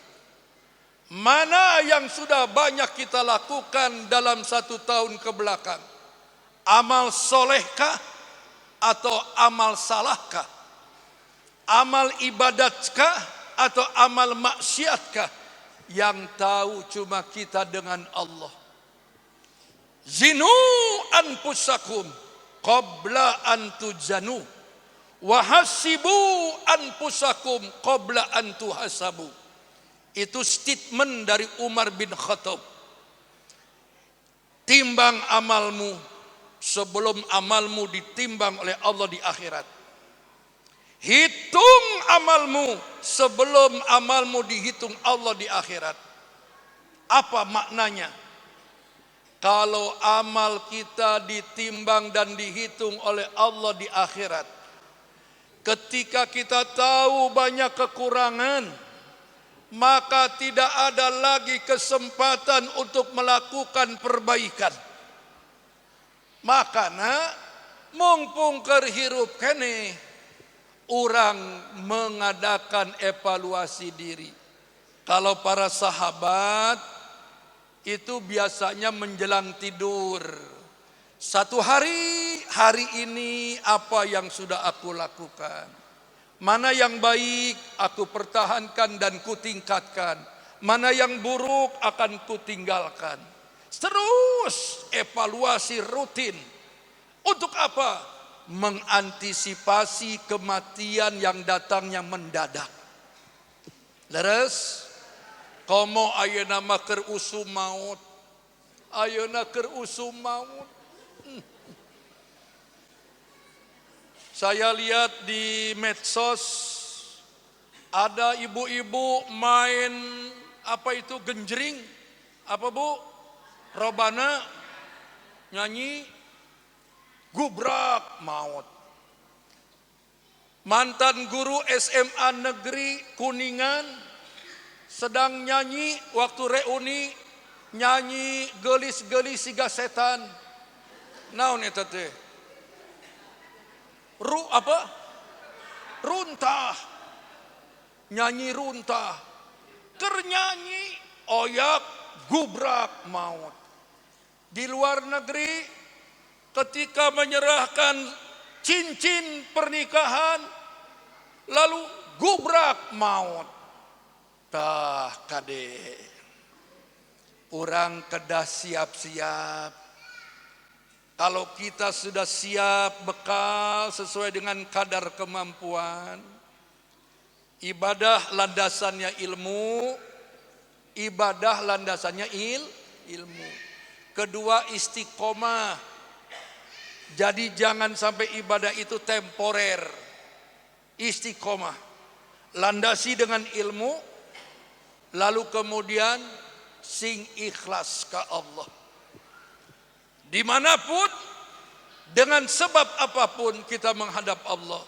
Mana yang sudah banyak kita lakukan dalam 1 tahun ke belakang? Amal solehkah atau amal salahkah? Amal ibadatkah atau amal maksiatkah? Yang tahu cuma kita dengan Allah. Zinu anfusakum qabla an tujanu wa hasibu anfusakum qabla an tuhasabu. Itu statement dari Umar bin Khattab. Timbang amalmu sebelum amalmu ditimbang oleh Allah di akhirat. Hitung amalmu sebelum amalmu dihitung Allah di akhirat. Apa maknanya? Kalau amal kita ditimbang dan dihitung oleh Allah di akhirat, ketika kita tahu banyak kekurangan, maka tidak ada lagi kesempatan untuk melakukan perbaikan. Makanya mumpung kerhirup kene, orang mengadakan evaluasi diri. Kalau para sahabat itu biasanya menjelang tidur. Satu hari ini apa yang sudah aku lakukan? Mana yang baik aku pertahankan dan kutingkatkan. Mana yang buruk akan kutinggalkan. Terus evaluasi rutin. Untuk apa? Mengantisipasi kematian yang datangnya mendadak. Leres? Komo ayeuna mah keur usum maut. Ayeuna keur usum maut. Saya lihat di medsos ada ibu-ibu main apa itu genjring? Apa Bu? Robana nyanyi gubrak maut. Mantan guru SMA Negeri Kuningan sedang nyanyi waktu reuni, nyanyi gelis-gelis siga setan. Naon eta teh? Runtah. Nyanyi runtah. Keur nyanyi oyak gubrak maut. Di luar negeri ketika menyerahkan cincin pernikahan lalu gubrak maut. Tah kade, orang kedah siap-siap. Kalau kita sudah siap bekal sesuai dengan kadar kemampuan, ibadah landasannya ilmu, ibadah landasannya ilmu. Kedua istiqomah. Jadi jangan sampai ibadah itu temporer. Istiqomah. Landasi dengan ilmu. Lalu kemudian sing ikhlas ke Allah. Dimanapun, dengan sebab apapun kita menghadap Allah.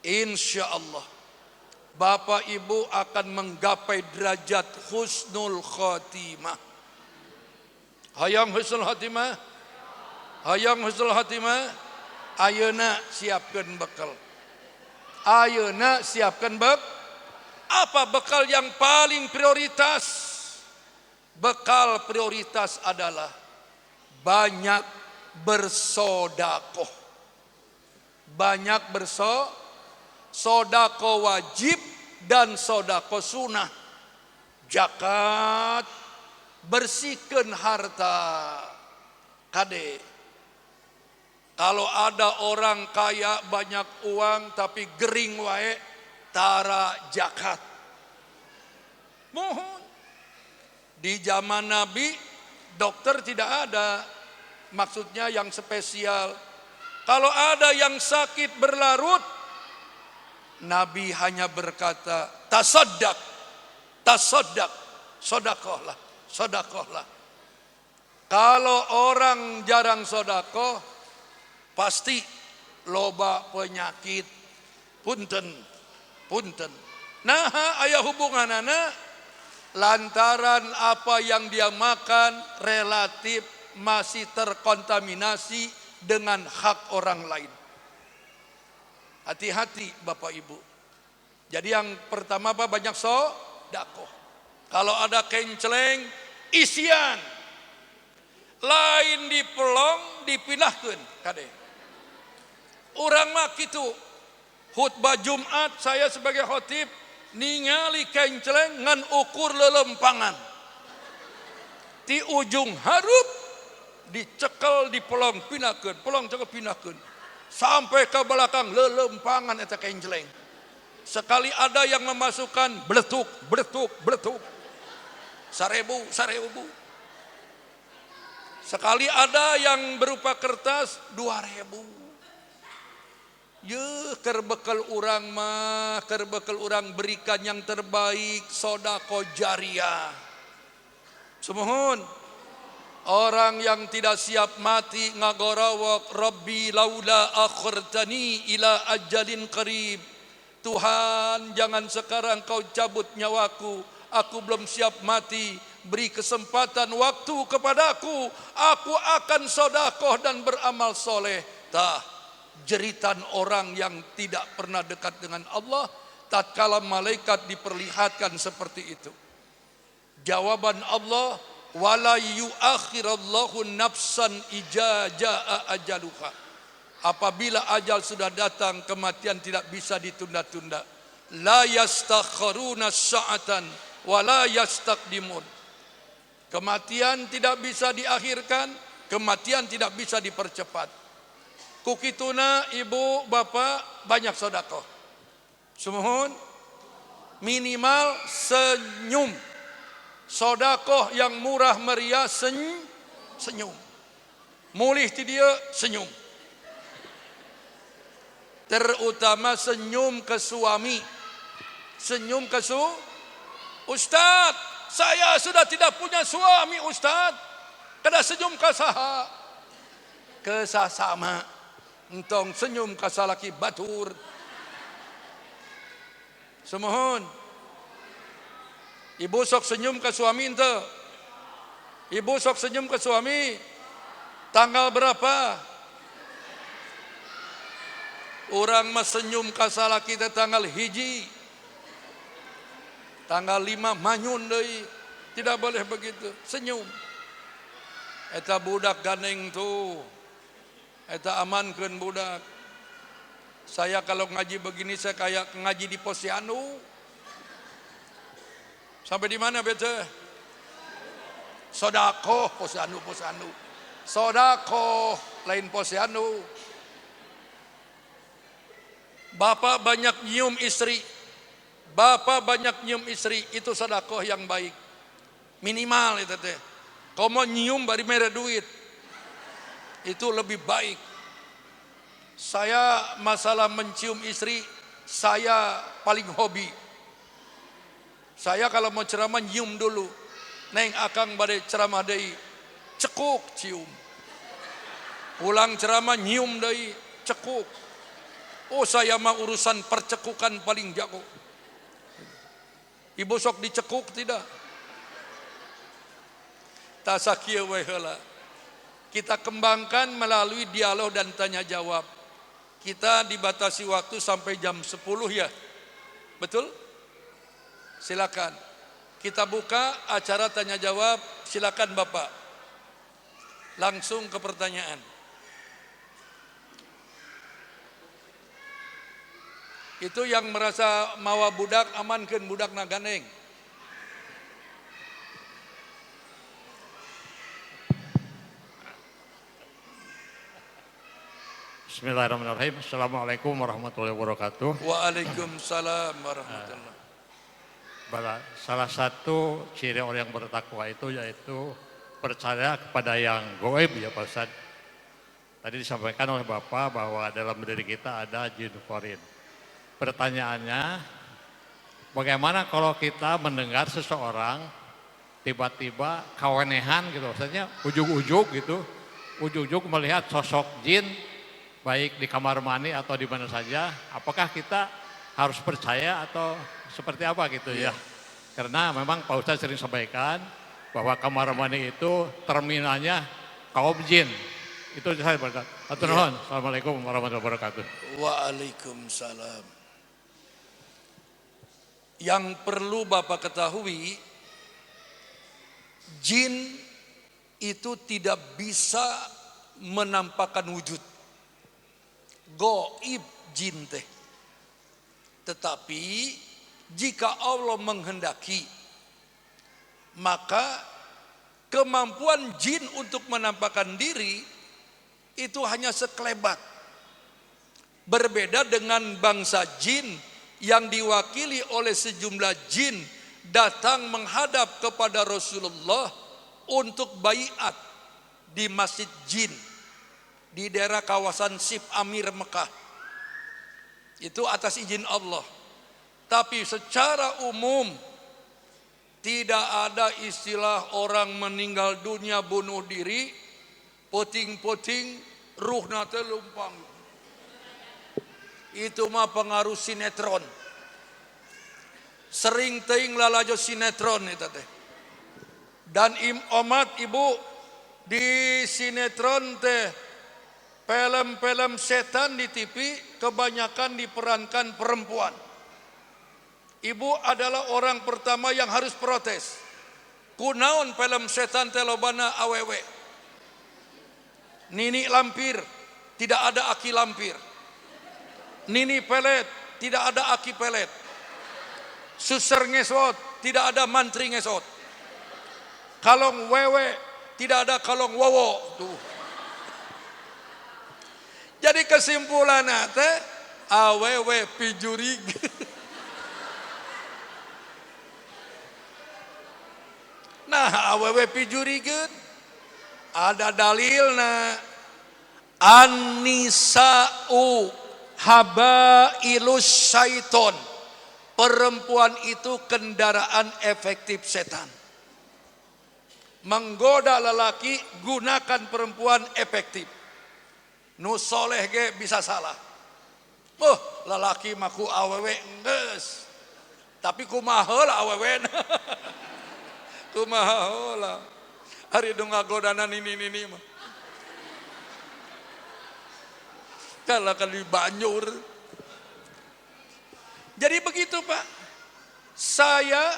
Insya Allah. Bapak Ibu akan menggapai derajat husnul khotimah. Hayang husnul khotimah? Hayang husnul khotimah? Ayeuna siapkan bekal. Ayeuna siapkan bekal. Apa bekal yang paling prioritas? Bekal prioritas adalah banyak bersodakoh. Banyak sodako wajib dan sodako sunnah. Zakat, bersihkan harta. Kade, kalau ada orang kaya banyak uang tapi gering wae, tara zakat. Mohon. Di zaman Nabi dokter tidak ada, maksudnya yang spesial. Kalau ada yang sakit berlarut, Nabi hanya berkata, tasaddaq, tasaddaq, sodakohlah, sodakohlah. Kalau orang jarang sodakoh, pasti loba penyakit. Punten, punten. Nah, aya hubunganana lantaran apa yang dia makan relatif masih terkontaminasi dengan hak orang lain. Hati-hati Bapak Ibu. Jadi yang pertama apa? Banyak sodakoh. Kalau ada kenceleng, isian. Lain dipelong, dipindahkan. Kade. Orang mah kitu. Khutbah Jumat saya sebagai khotib ningali kenceleng ngan ukur lelempangan. Di ujung harup dicekel dipelong pindahkeun, pelong cekel pindahkeun. Sampai ke belakang lelempangan eta kenceleng. Sekali ada yang memasukkan beletuk, beletuk, beletuk. 1000, 1000. Sekali ada yang berupa kertas 2000. Ye, kerbekal orang mah, kerbekal orang berikan yang terbaik, sodako jariah. Semohon orang yang tidak siap mati ngagorawak, Rabbi laula akhirtani ila ajalin qarib. Tuhan, jangan sekarang kau cabut nyawaku, aku belum siap mati. Beri kesempatan waktu kepadaku, aku akan sodakoh dan beramal soleh. Tah, jeritan orang yang tidak pernah dekat dengan Allah tatkala malaikat diperlihatkan seperti itu. Jawaban Allah, wala yuakhirallahu nafsan idza jaa ajaluha. Apabila ajal sudah datang, kematian tidak bisa ditunda-tunda. La yastakharuna sa'atan wa la yastaqdimun. Kematian tidak bisa diakhirkan, kematian tidak bisa dipercepat. Kukituna ibu bapak banyak sedekah. Semohon minimal senyum. Sedekah yang murah meriah senyum. Mulih ti dia senyum. Terutama senyum ke suami. Senyum ke Ustaz, saya sudah tidak punya suami Ustaz. Kada senyum ke saha? Ke sasama. Entong senyum ke salaki batur. Semohon. Ibu sok senyum ke suami ente. Ibu sok senyum ke suami. Tanggal berapa? Orang mah senyum ka salaki teh tanggal 1. Tanggal 5 manyun deui. Tidak boleh begitu. Senyum. Eta budak ganeng tuh. Eta amankeun budak. Saya kalau ngaji begini saya kayak ngaji di Posyandu. Sampai di mana bete? Sodako Posyandu. Sodako lain Posyandu. Bapak banyak nyium istri. Bapak banyak nyium istri, itu sedekah yang baik. Minimal itu teh. Kau mau nyium bari mere duit. Itu lebih baik. Saya masalah mencium istri, saya paling hobi. Saya kalau mau ceramah nyium dulu. Neng akang bade ceramah deui, cekuk cium. Pulang ceramah nyium deui, cekuk. Oh saya mah urusan percekukan paling jago. Ibu sok dicekuk tidak? Tasakia wehela. Kita kembangkan melalui dialog dan tanya jawab. Kita dibatasi waktu sampai jam 10 ya. Betul? Silakan. Kita buka acara tanya jawab. Silakan Bapak. Langsung ke pertanyaan. Itu yang merasa mawa budak amankeun budak naganeng. Bismillahirrahmanirrahim. Assalamualaikum warahmatullahi wabarakatuh. Waalaikumsalam warahmatullahi. Salah satu ciri orang yang bertakwa itu yaitu percaya kepada yang gaib ya Pak Ustadz. Tadi disampaikan oleh Bapak bahwa dalam diri kita ada jin korin. Pertanyaannya, bagaimana kalau kita mendengar seseorang tiba-tiba kawenehan gitu, maksudnya ujug-ujug gitu, ujug-ujug melihat sosok jin baik di kamar mandi atau di mana saja, apakah kita harus percaya atau seperti apa gitu ya? Karena memang Pak Ustadz sering sampaikan bahwa kamar mandi itu terminalnya kaum jin. Itu saya berkata. Assalamualaikum warahmatullahi wabarakatuh. Waalaikumsalam. Yang perlu Bapak ketahui, jin itu tidak bisa menampakkan wujud. Gaib jin teh. Tetapi jika Allah menghendaki, maka kemampuan jin untuk menampakkan diri itu hanya sekelebat. Berbeda dengan bangsa jin yang diwakili oleh sejumlah jin datang menghadap kepada Rasulullah untuk baiat di Masjid Jin di daerah kawasan Sip Amir Mekah. Itu atas izin Allah. Tapi secara umum tidak ada istilah orang meninggal dunia bunuh diri, poting-poting, ruhna teh lumpang. Itu mah pengaruh sinetron. Sering teuing lalajo sinetron eta teh. Dan omat ibu di sinetron teh film-film setan di TV kebanyakan diperankan perempuan. Ibu adalah orang pertama yang harus protes. Kunaon film setan teh lobana awewe. Nini lampir, tidak ada aki lampir. Nini pelet, tidak ada aki pelet. Suser ngesot, tidak ada mantri ngesot. Kalong wewe, tidak ada kalong wowo. Tuh. Jadi kesimpulan teh awewe pijurig. Nah, awewe pijurigeun ada dalilna. An-nisa'u habailus syaiton. Perempuan itu kendaraan efektif setan. Menggoda lelaki, gunakan perempuan efektif. Nu soleh ge bisa salah. Lelaki maku awewe enggeus. Tapi kumaha heula awewe. Kumaha heula. Ari nu ngagodana nini mah. Kalau di Banyur. Jadi begitu Pak. Saya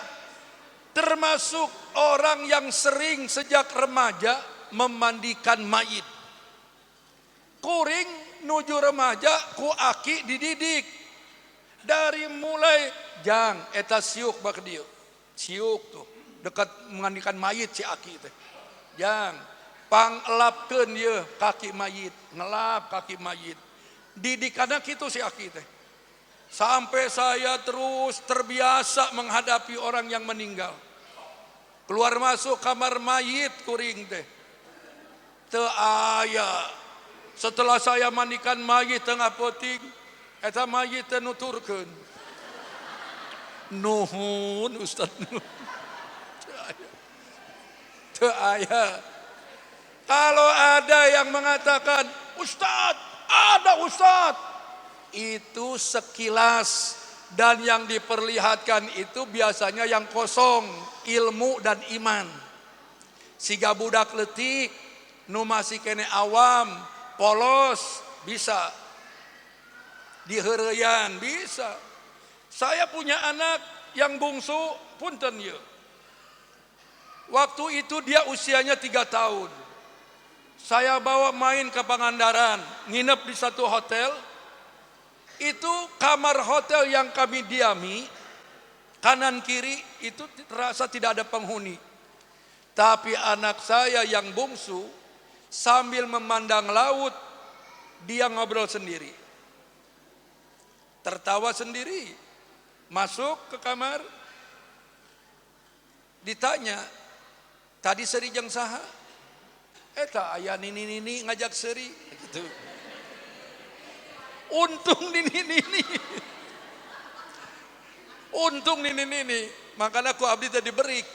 termasuk orang yang sering sejak remaja memandikan mayit. Kuring nuju remaja ku aki dididik. Dari mulai jang eta siuk bak dieu. Siuk tuh dekat memandikan mayit si aki teh. Jang pangelapkeun ieu kaki mayit, ngelap kaki mayit. Didikanna kitu si aki teh. Sampai saya terus terbiasa menghadapi orang yang meninggal. Keluar masuk kamar mayit kuring teh. Teu aya. Setelah saya mandikan mayit tengah poting, eta mayit teh nuturkeun. Nuhun Ustaz nuhun. Teu aya. Kalau ada yang mengatakan, Ustaz, ada Ustaz. Itu sekilas Dan yang diperlihatkan itu biasanya yang kosong, ilmu dan iman. Siga budak letik, nu masih kene awam, polos, bisa. Diheureyan, bisa. Saya punya anak yang bungsu, punten ye. Waktu itu dia usianya 3 tahun. Saya bawa main ke Pangandaran, nginep di satu hotel. Itu kamar hotel yang kami diami, kanan kiri itu terasa tidak ada penghuni. Tapi anak saya yang bungsu sambil memandang laut, dia ngobrol sendiri. Tertawa sendiri. Masuk ke kamar, ditanya, tadi seri jeung saha? Eta aya nini ngajak seri gitu. Untung nini. Untung nini. Makanya aku abdi tadi berik.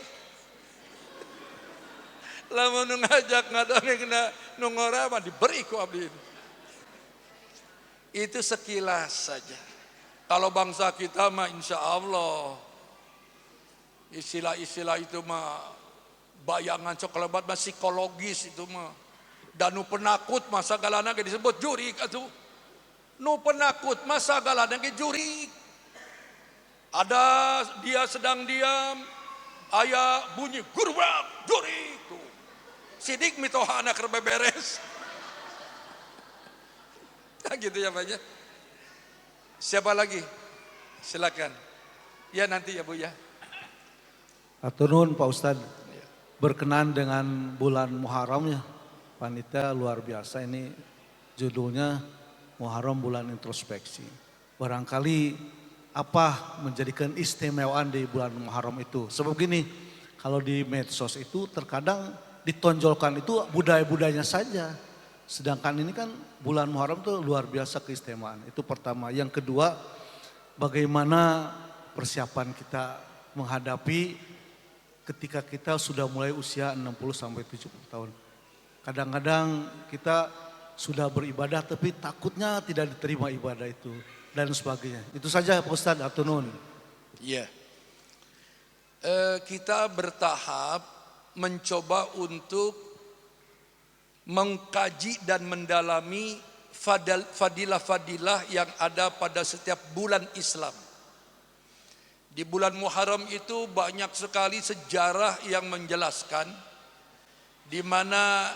Lamun nu ngajak ngadongengna nu ngora mah diberi ku abdi. Itu sekilas saja. Kalau bangsa kita mah insya Allah istilah-istilah itu mah bayangan coklebat mah psikologis itu mah. Dan nu penakut mah sagalana ge disebut jurik atuh. Nu penakut mah sagalana ge jurik. Ada dia sedang diam, aya bunyi gurbak jurik tuh. Sidik mitoha anak beberes. Gitu ya Pak ya. Siapa lagi? Silakan. Ya nanti ya Bu ya. Atur nuhun Pak Ustadz. Berkenan dengan bulan Muharram ya. Panitia luar biasa ini judulnya Muharram bulan introspeksi. Barangkali apa menjadikan istimewaan di bulan Muharram itu. Sebab gini, kalau di medsos itu terkadang ditonjolkan itu budaya-budayanya saja. Sedangkan ini kan bulan Muharram itu luar biasa keistimewaan. Itu pertama. Yang kedua, bagaimana persiapan kita menghadapi ketika kita sudah mulai usia 60-70 tahun. Kadang-kadang kita sudah beribadah tapi takutnya tidak diterima ibadah itu dan sebagainya. Itu saja Pak Ustadz, atur nuhun. Iya. Kita bertahap mencoba untuk mengkaji dan mendalami fadilah-fadilah yang ada pada setiap bulan Islam. Di bulan Muharram itu banyak sekali sejarah yang menjelaskan di mana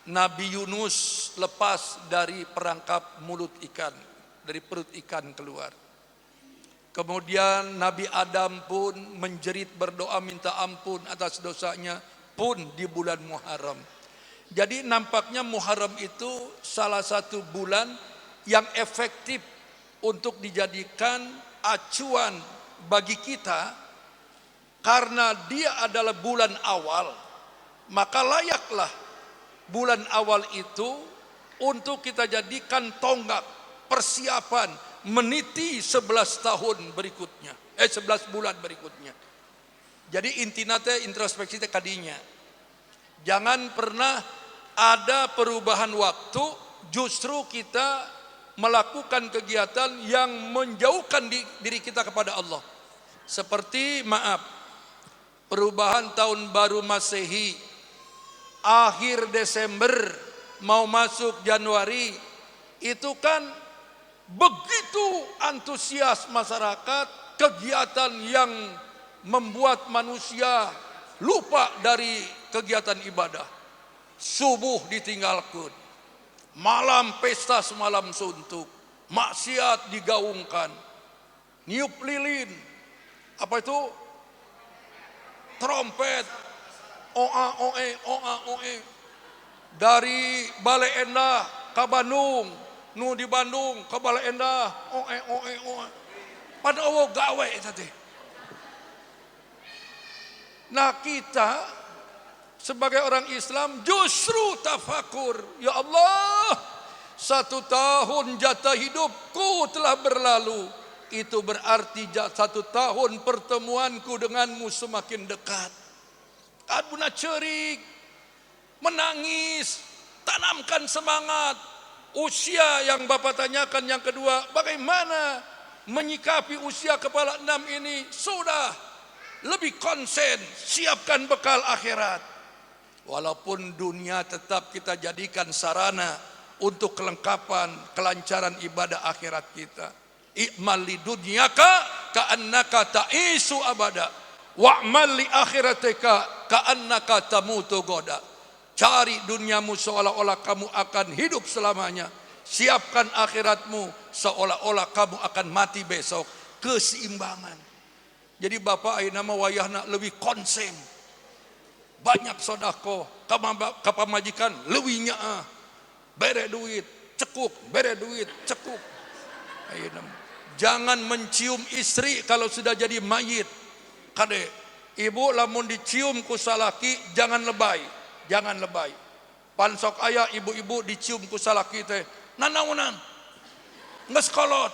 Nabi Yunus lepas dari perangkap mulut ikan, dari perut ikan keluar. Kemudian Nabi Adam pun menjerit berdoa minta ampun atas dosanya pun di bulan Muharram. Jadi nampaknya Muharram itu salah satu bulan yang efektif untuk dijadikan acuan bagi kita karena dia adalah bulan awal, maka layaklah bulan awal itu untuk kita jadikan tonggak persiapan meniti 11 tahun berikutnya, 11 bulan berikutnya. Jadi intina teh introspeksi teh kadinya. Jangan pernah ada perubahan waktu, justru kita melakukan kegiatan yang menjauhkan diri kita kepada Allah. Seperti perubahan tahun baru Masehi, akhir Desember mau masuk Januari, itu kan begitu antusias masyarakat, kegiatan yang membuat manusia lupa dari kegiatan ibadah. Subuh ditinggalkan, malam pesta semalam suntuk, maksiat digaungkan, niup lilin, apa itu? Trompet, oa oe, dari Bale Endah ke Bandung, nu di Bandung ke Bale Endah, oe. Pada awo gawe tadi. Nah kita sebagai orang Islam justru tafakur. Ya Allah, 1 tahun jatah hidupku telah berlalu. Itu berarti 1 tahun pertemuanku denganmu semakin dekat. Aduna cerik, menangis, tanamkan semangat. Usia yang Bapak tanyakan yang kedua, bagaimana menyikapi usia kepala 6 ini sudah lebih konsen, siapkan bekal akhirat. Walaupun dunia tetap kita jadikan sarana untuk kelengkapan, kelancaran ibadah akhirat kita. I'mal li dunyaka ka'annaka ta'isu abada wa'mal li akhiratika ka'annaka tamutu goda. Cari duniamu seolah-olah kamu akan hidup selamanya. Siapkan akhiratmu seolah-olah kamu akan mati besok. Keseimbangan. Jadi bapak ayeuna mah wayahna lebih konsen. Banyak sodako, kapamajikan leuwih nyaah. Bere duit, cekuk, bere duit, cekuk. Ayeuna jangan mencium istri kalau sudah jadi mayit. Kade, ibu lamun dicium ku salaki jangan lebay, jangan lebay. Pansok aya ibu-ibu dicium ku salaki teh, nanaonan. Geus kolot.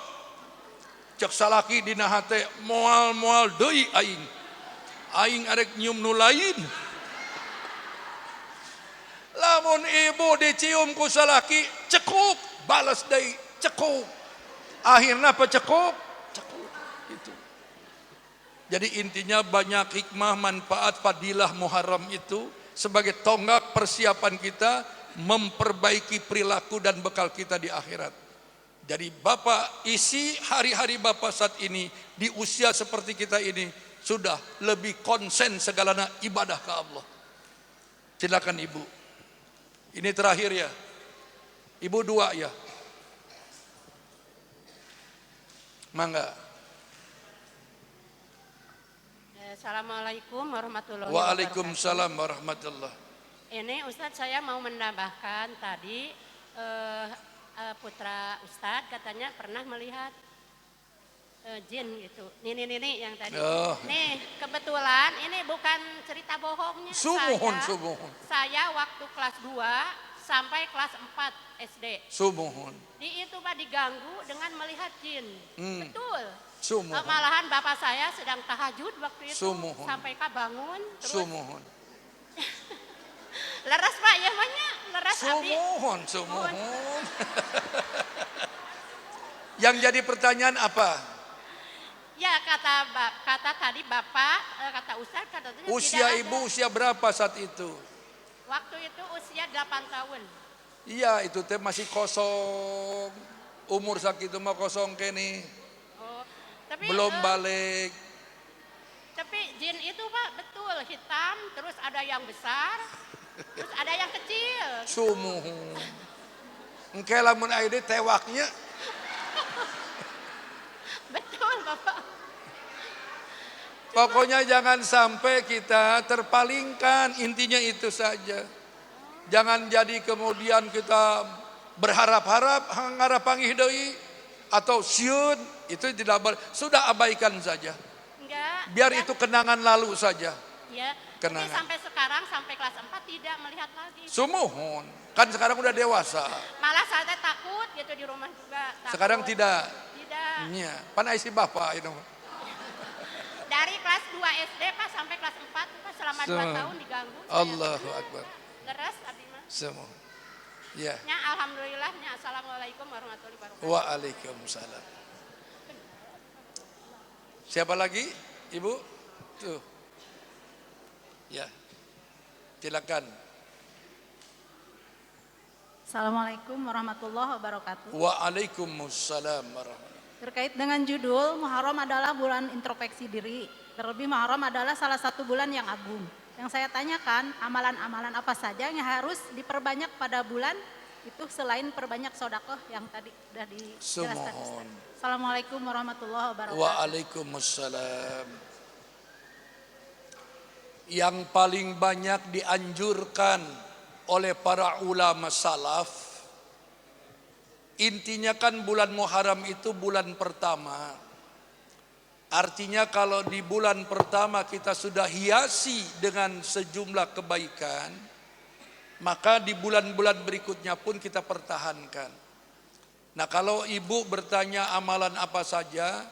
Cek salaki dina hate moal-moal deui aing. Aing arek nyium nu lain. Lamun ibu dicium ku salaki cekuk, balas deui cekuk. Akhirnya apa cekuk? Cekuk itu. Jadi intinya banyak hikmah, manfaat, fadilah Muharram itu sebagai tonggak persiapan kita memperbaiki perilaku dan bekal kita di akhirat. Jadi Bapak isi hari-hari Bapak saat ini di usia seperti kita ini sudah lebih konsen segalanya ibadah ke Allah. Silakan Ibu. Ini terakhir ya. Ibu dua ya. Mangga. Assalamualaikum warahmatullahi wabarakatuh. Waalaikumsalam warahmatullah. Ini Ustadz saya mau menambahkan tadi putra Ustadz katanya pernah melihat jin gitu. Nini yang tadi. Oh. Nih kebetulan ini bukan cerita bohongnya. Sumuhun. Saya waktu kelas 2 sampai kelas 4 SD. Sumuhun. Di itu Pak diganggu dengan melihat jin. Betul. Sumuhun. Malahan bapak saya sedang tahajud waktu itu. Sumuhun. Sampai bangun terus. Sumuhun. Leres Pak ya banyak. Leres abi. Sumuhun. Yang jadi pertanyaan apa? Ya kata tadi bapak, kata Ustaz katanya Usia tidak ibu ada. usia berapa saat itu? Waktu itu usia 8 tahun. Iya itu teh masih kosong. Umur sakitu mah kosong kene. Oh, tapi Belum balik. Tapi jin itu Pak betul hitam, terus ada yang besar, terus ada yang kecil. Sumuhun. Engke lamun aya deui tewaknya. Betul Bapak. Pokoknya jangan sampai kita terpalingkan, intinya itu saja. Jangan jadi kemudian kita berharap-harap ngarap panggih deui atau sieun, itu tidak sudah abaikan saja. Enggak. Biar itu kenangan lalu saja. Ya. Kenangan. Tapi sampai sekarang sampai kelas 4 tidak melihat lagi. Sumuhun. Kan sekarang udah dewasa. Malah saya takut gitu di rumah juga. Takut. Sekarang tidak. Tidak. Iya, pan isi bapak itu. Dari kelas 2 SD Pak sampai kelas 4 Pak selama 2 tahun diganggu. Allahu Akbar. Leres abdi mah. Semua. Ya. Ya alhamdulillahnya. Assalamualaikum warahmatullahi wabarakatuh. Waalaikumsalam. Siapa lagi? Ibu? Tuh. Ya. Silakan. Assalamualaikum warahmatullahi wabarakatuh. Waalaikumsalam warahmatullahi. Terkait dengan judul, Muharram adalah bulan introspeksi diri. Terlebih Muharram adalah salah satu bulan yang agung. Yang saya tanyakan, amalan-amalan apa saja yang harus diperbanyak pada bulan itu selain perbanyak sodakoh yang tadi sudah dijelaskan. Sumohon. Assalamualaikum warahmatullahi wabarakatuh. Waalaikumsalam. Yang paling banyak dianjurkan oleh para ulama salaf, intinya kan bulan Muharram itu bulan pertama. Artinya kalau di bulan pertama kita sudah hiasi dengan sejumlah kebaikan, maka di bulan-bulan berikutnya pun kita pertahankan. Nah kalau ibu bertanya amalan apa saja,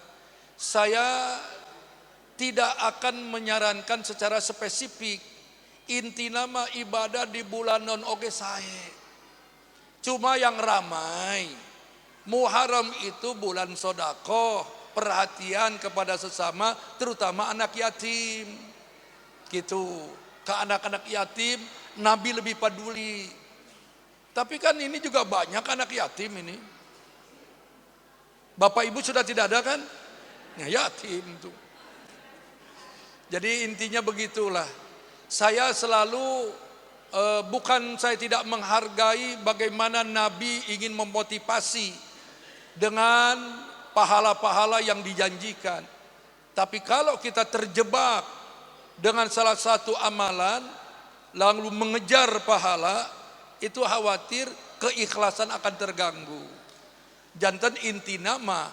saya tidak akan menyarankan secara spesifik. Inti nama ibadah di bulan non oge sae. Cuma yang ramai, Muharram itu bulan sodakoh, perhatian kepada sesama, terutama anak yatim. Gitu. Ke anak-anak yatim Nabi lebih peduli. Tapi kan ini juga banyak anak yatim ini. Bapak ibu sudah tidak ada kan? Ya, yatim tuh. Jadi intinya begitulah. Saya selalu bukan saya tidak menghargai bagaimana Nabi ingin memotivasi dengan pahala-pahala yang dijanjikan. Tapi kalau kita terjebak dengan salah satu amalan lalu mengejar pahala, itu khawatir keikhlasan akan terganggu. Jantan inti nama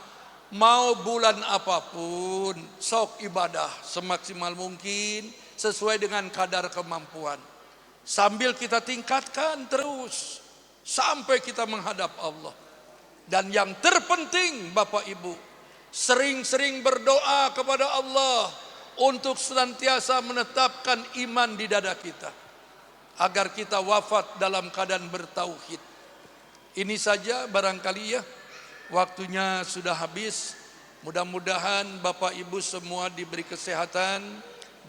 mau bulan apapun sok ibadah semaksimal mungkin sesuai dengan kadar kemampuan. Sambil kita tingkatkan terus sampai kita menghadap Allah. Dan yang terpenting Bapak Ibu, sering-sering berdoa kepada Allah untuk senantiasa menetapkan iman di dada kita, agar kita wafat dalam keadaan bertauhid. Ini saja barangkali ya, waktunya sudah habis. Mudah-mudahan Bapak Ibu semua diberi kesehatan,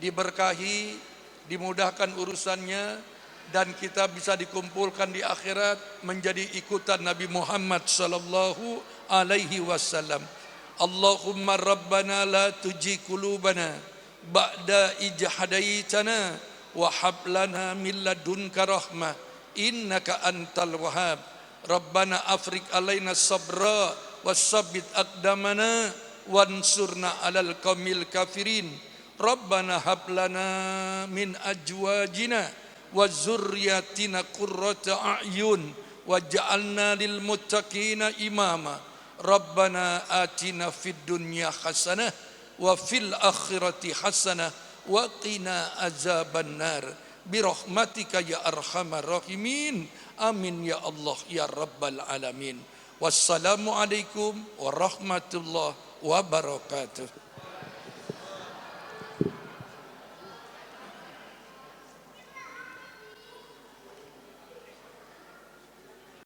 diberkahi, dimudahkan urusannya, dan kita bisa dikumpulkan di akhirat menjadi ikutan Nabi Muhammad sallallahu alaihi wasallam. Allahumma rabbana la tuji qulubana ba'da idh hadaitana wa hab lana min ladunka rahmah innaka antal wahhab. Rabbana afrik alaina sabra wasabbit aqdamana wansurna alal qaumil kafirin. Rabbana hab lana min azwajina wa dzurriyyatina qurrata a'yun waj'alna lil muttaqina imama. Rabbana atina fid dunya hasanah wa fil akhirati hasanah wa qina azaban nar birahmatika ya arhamar rahimin. Amin ya Allah ya rabbal alamin. Wassalamu alaikum warahmatullahi wabarakatuh.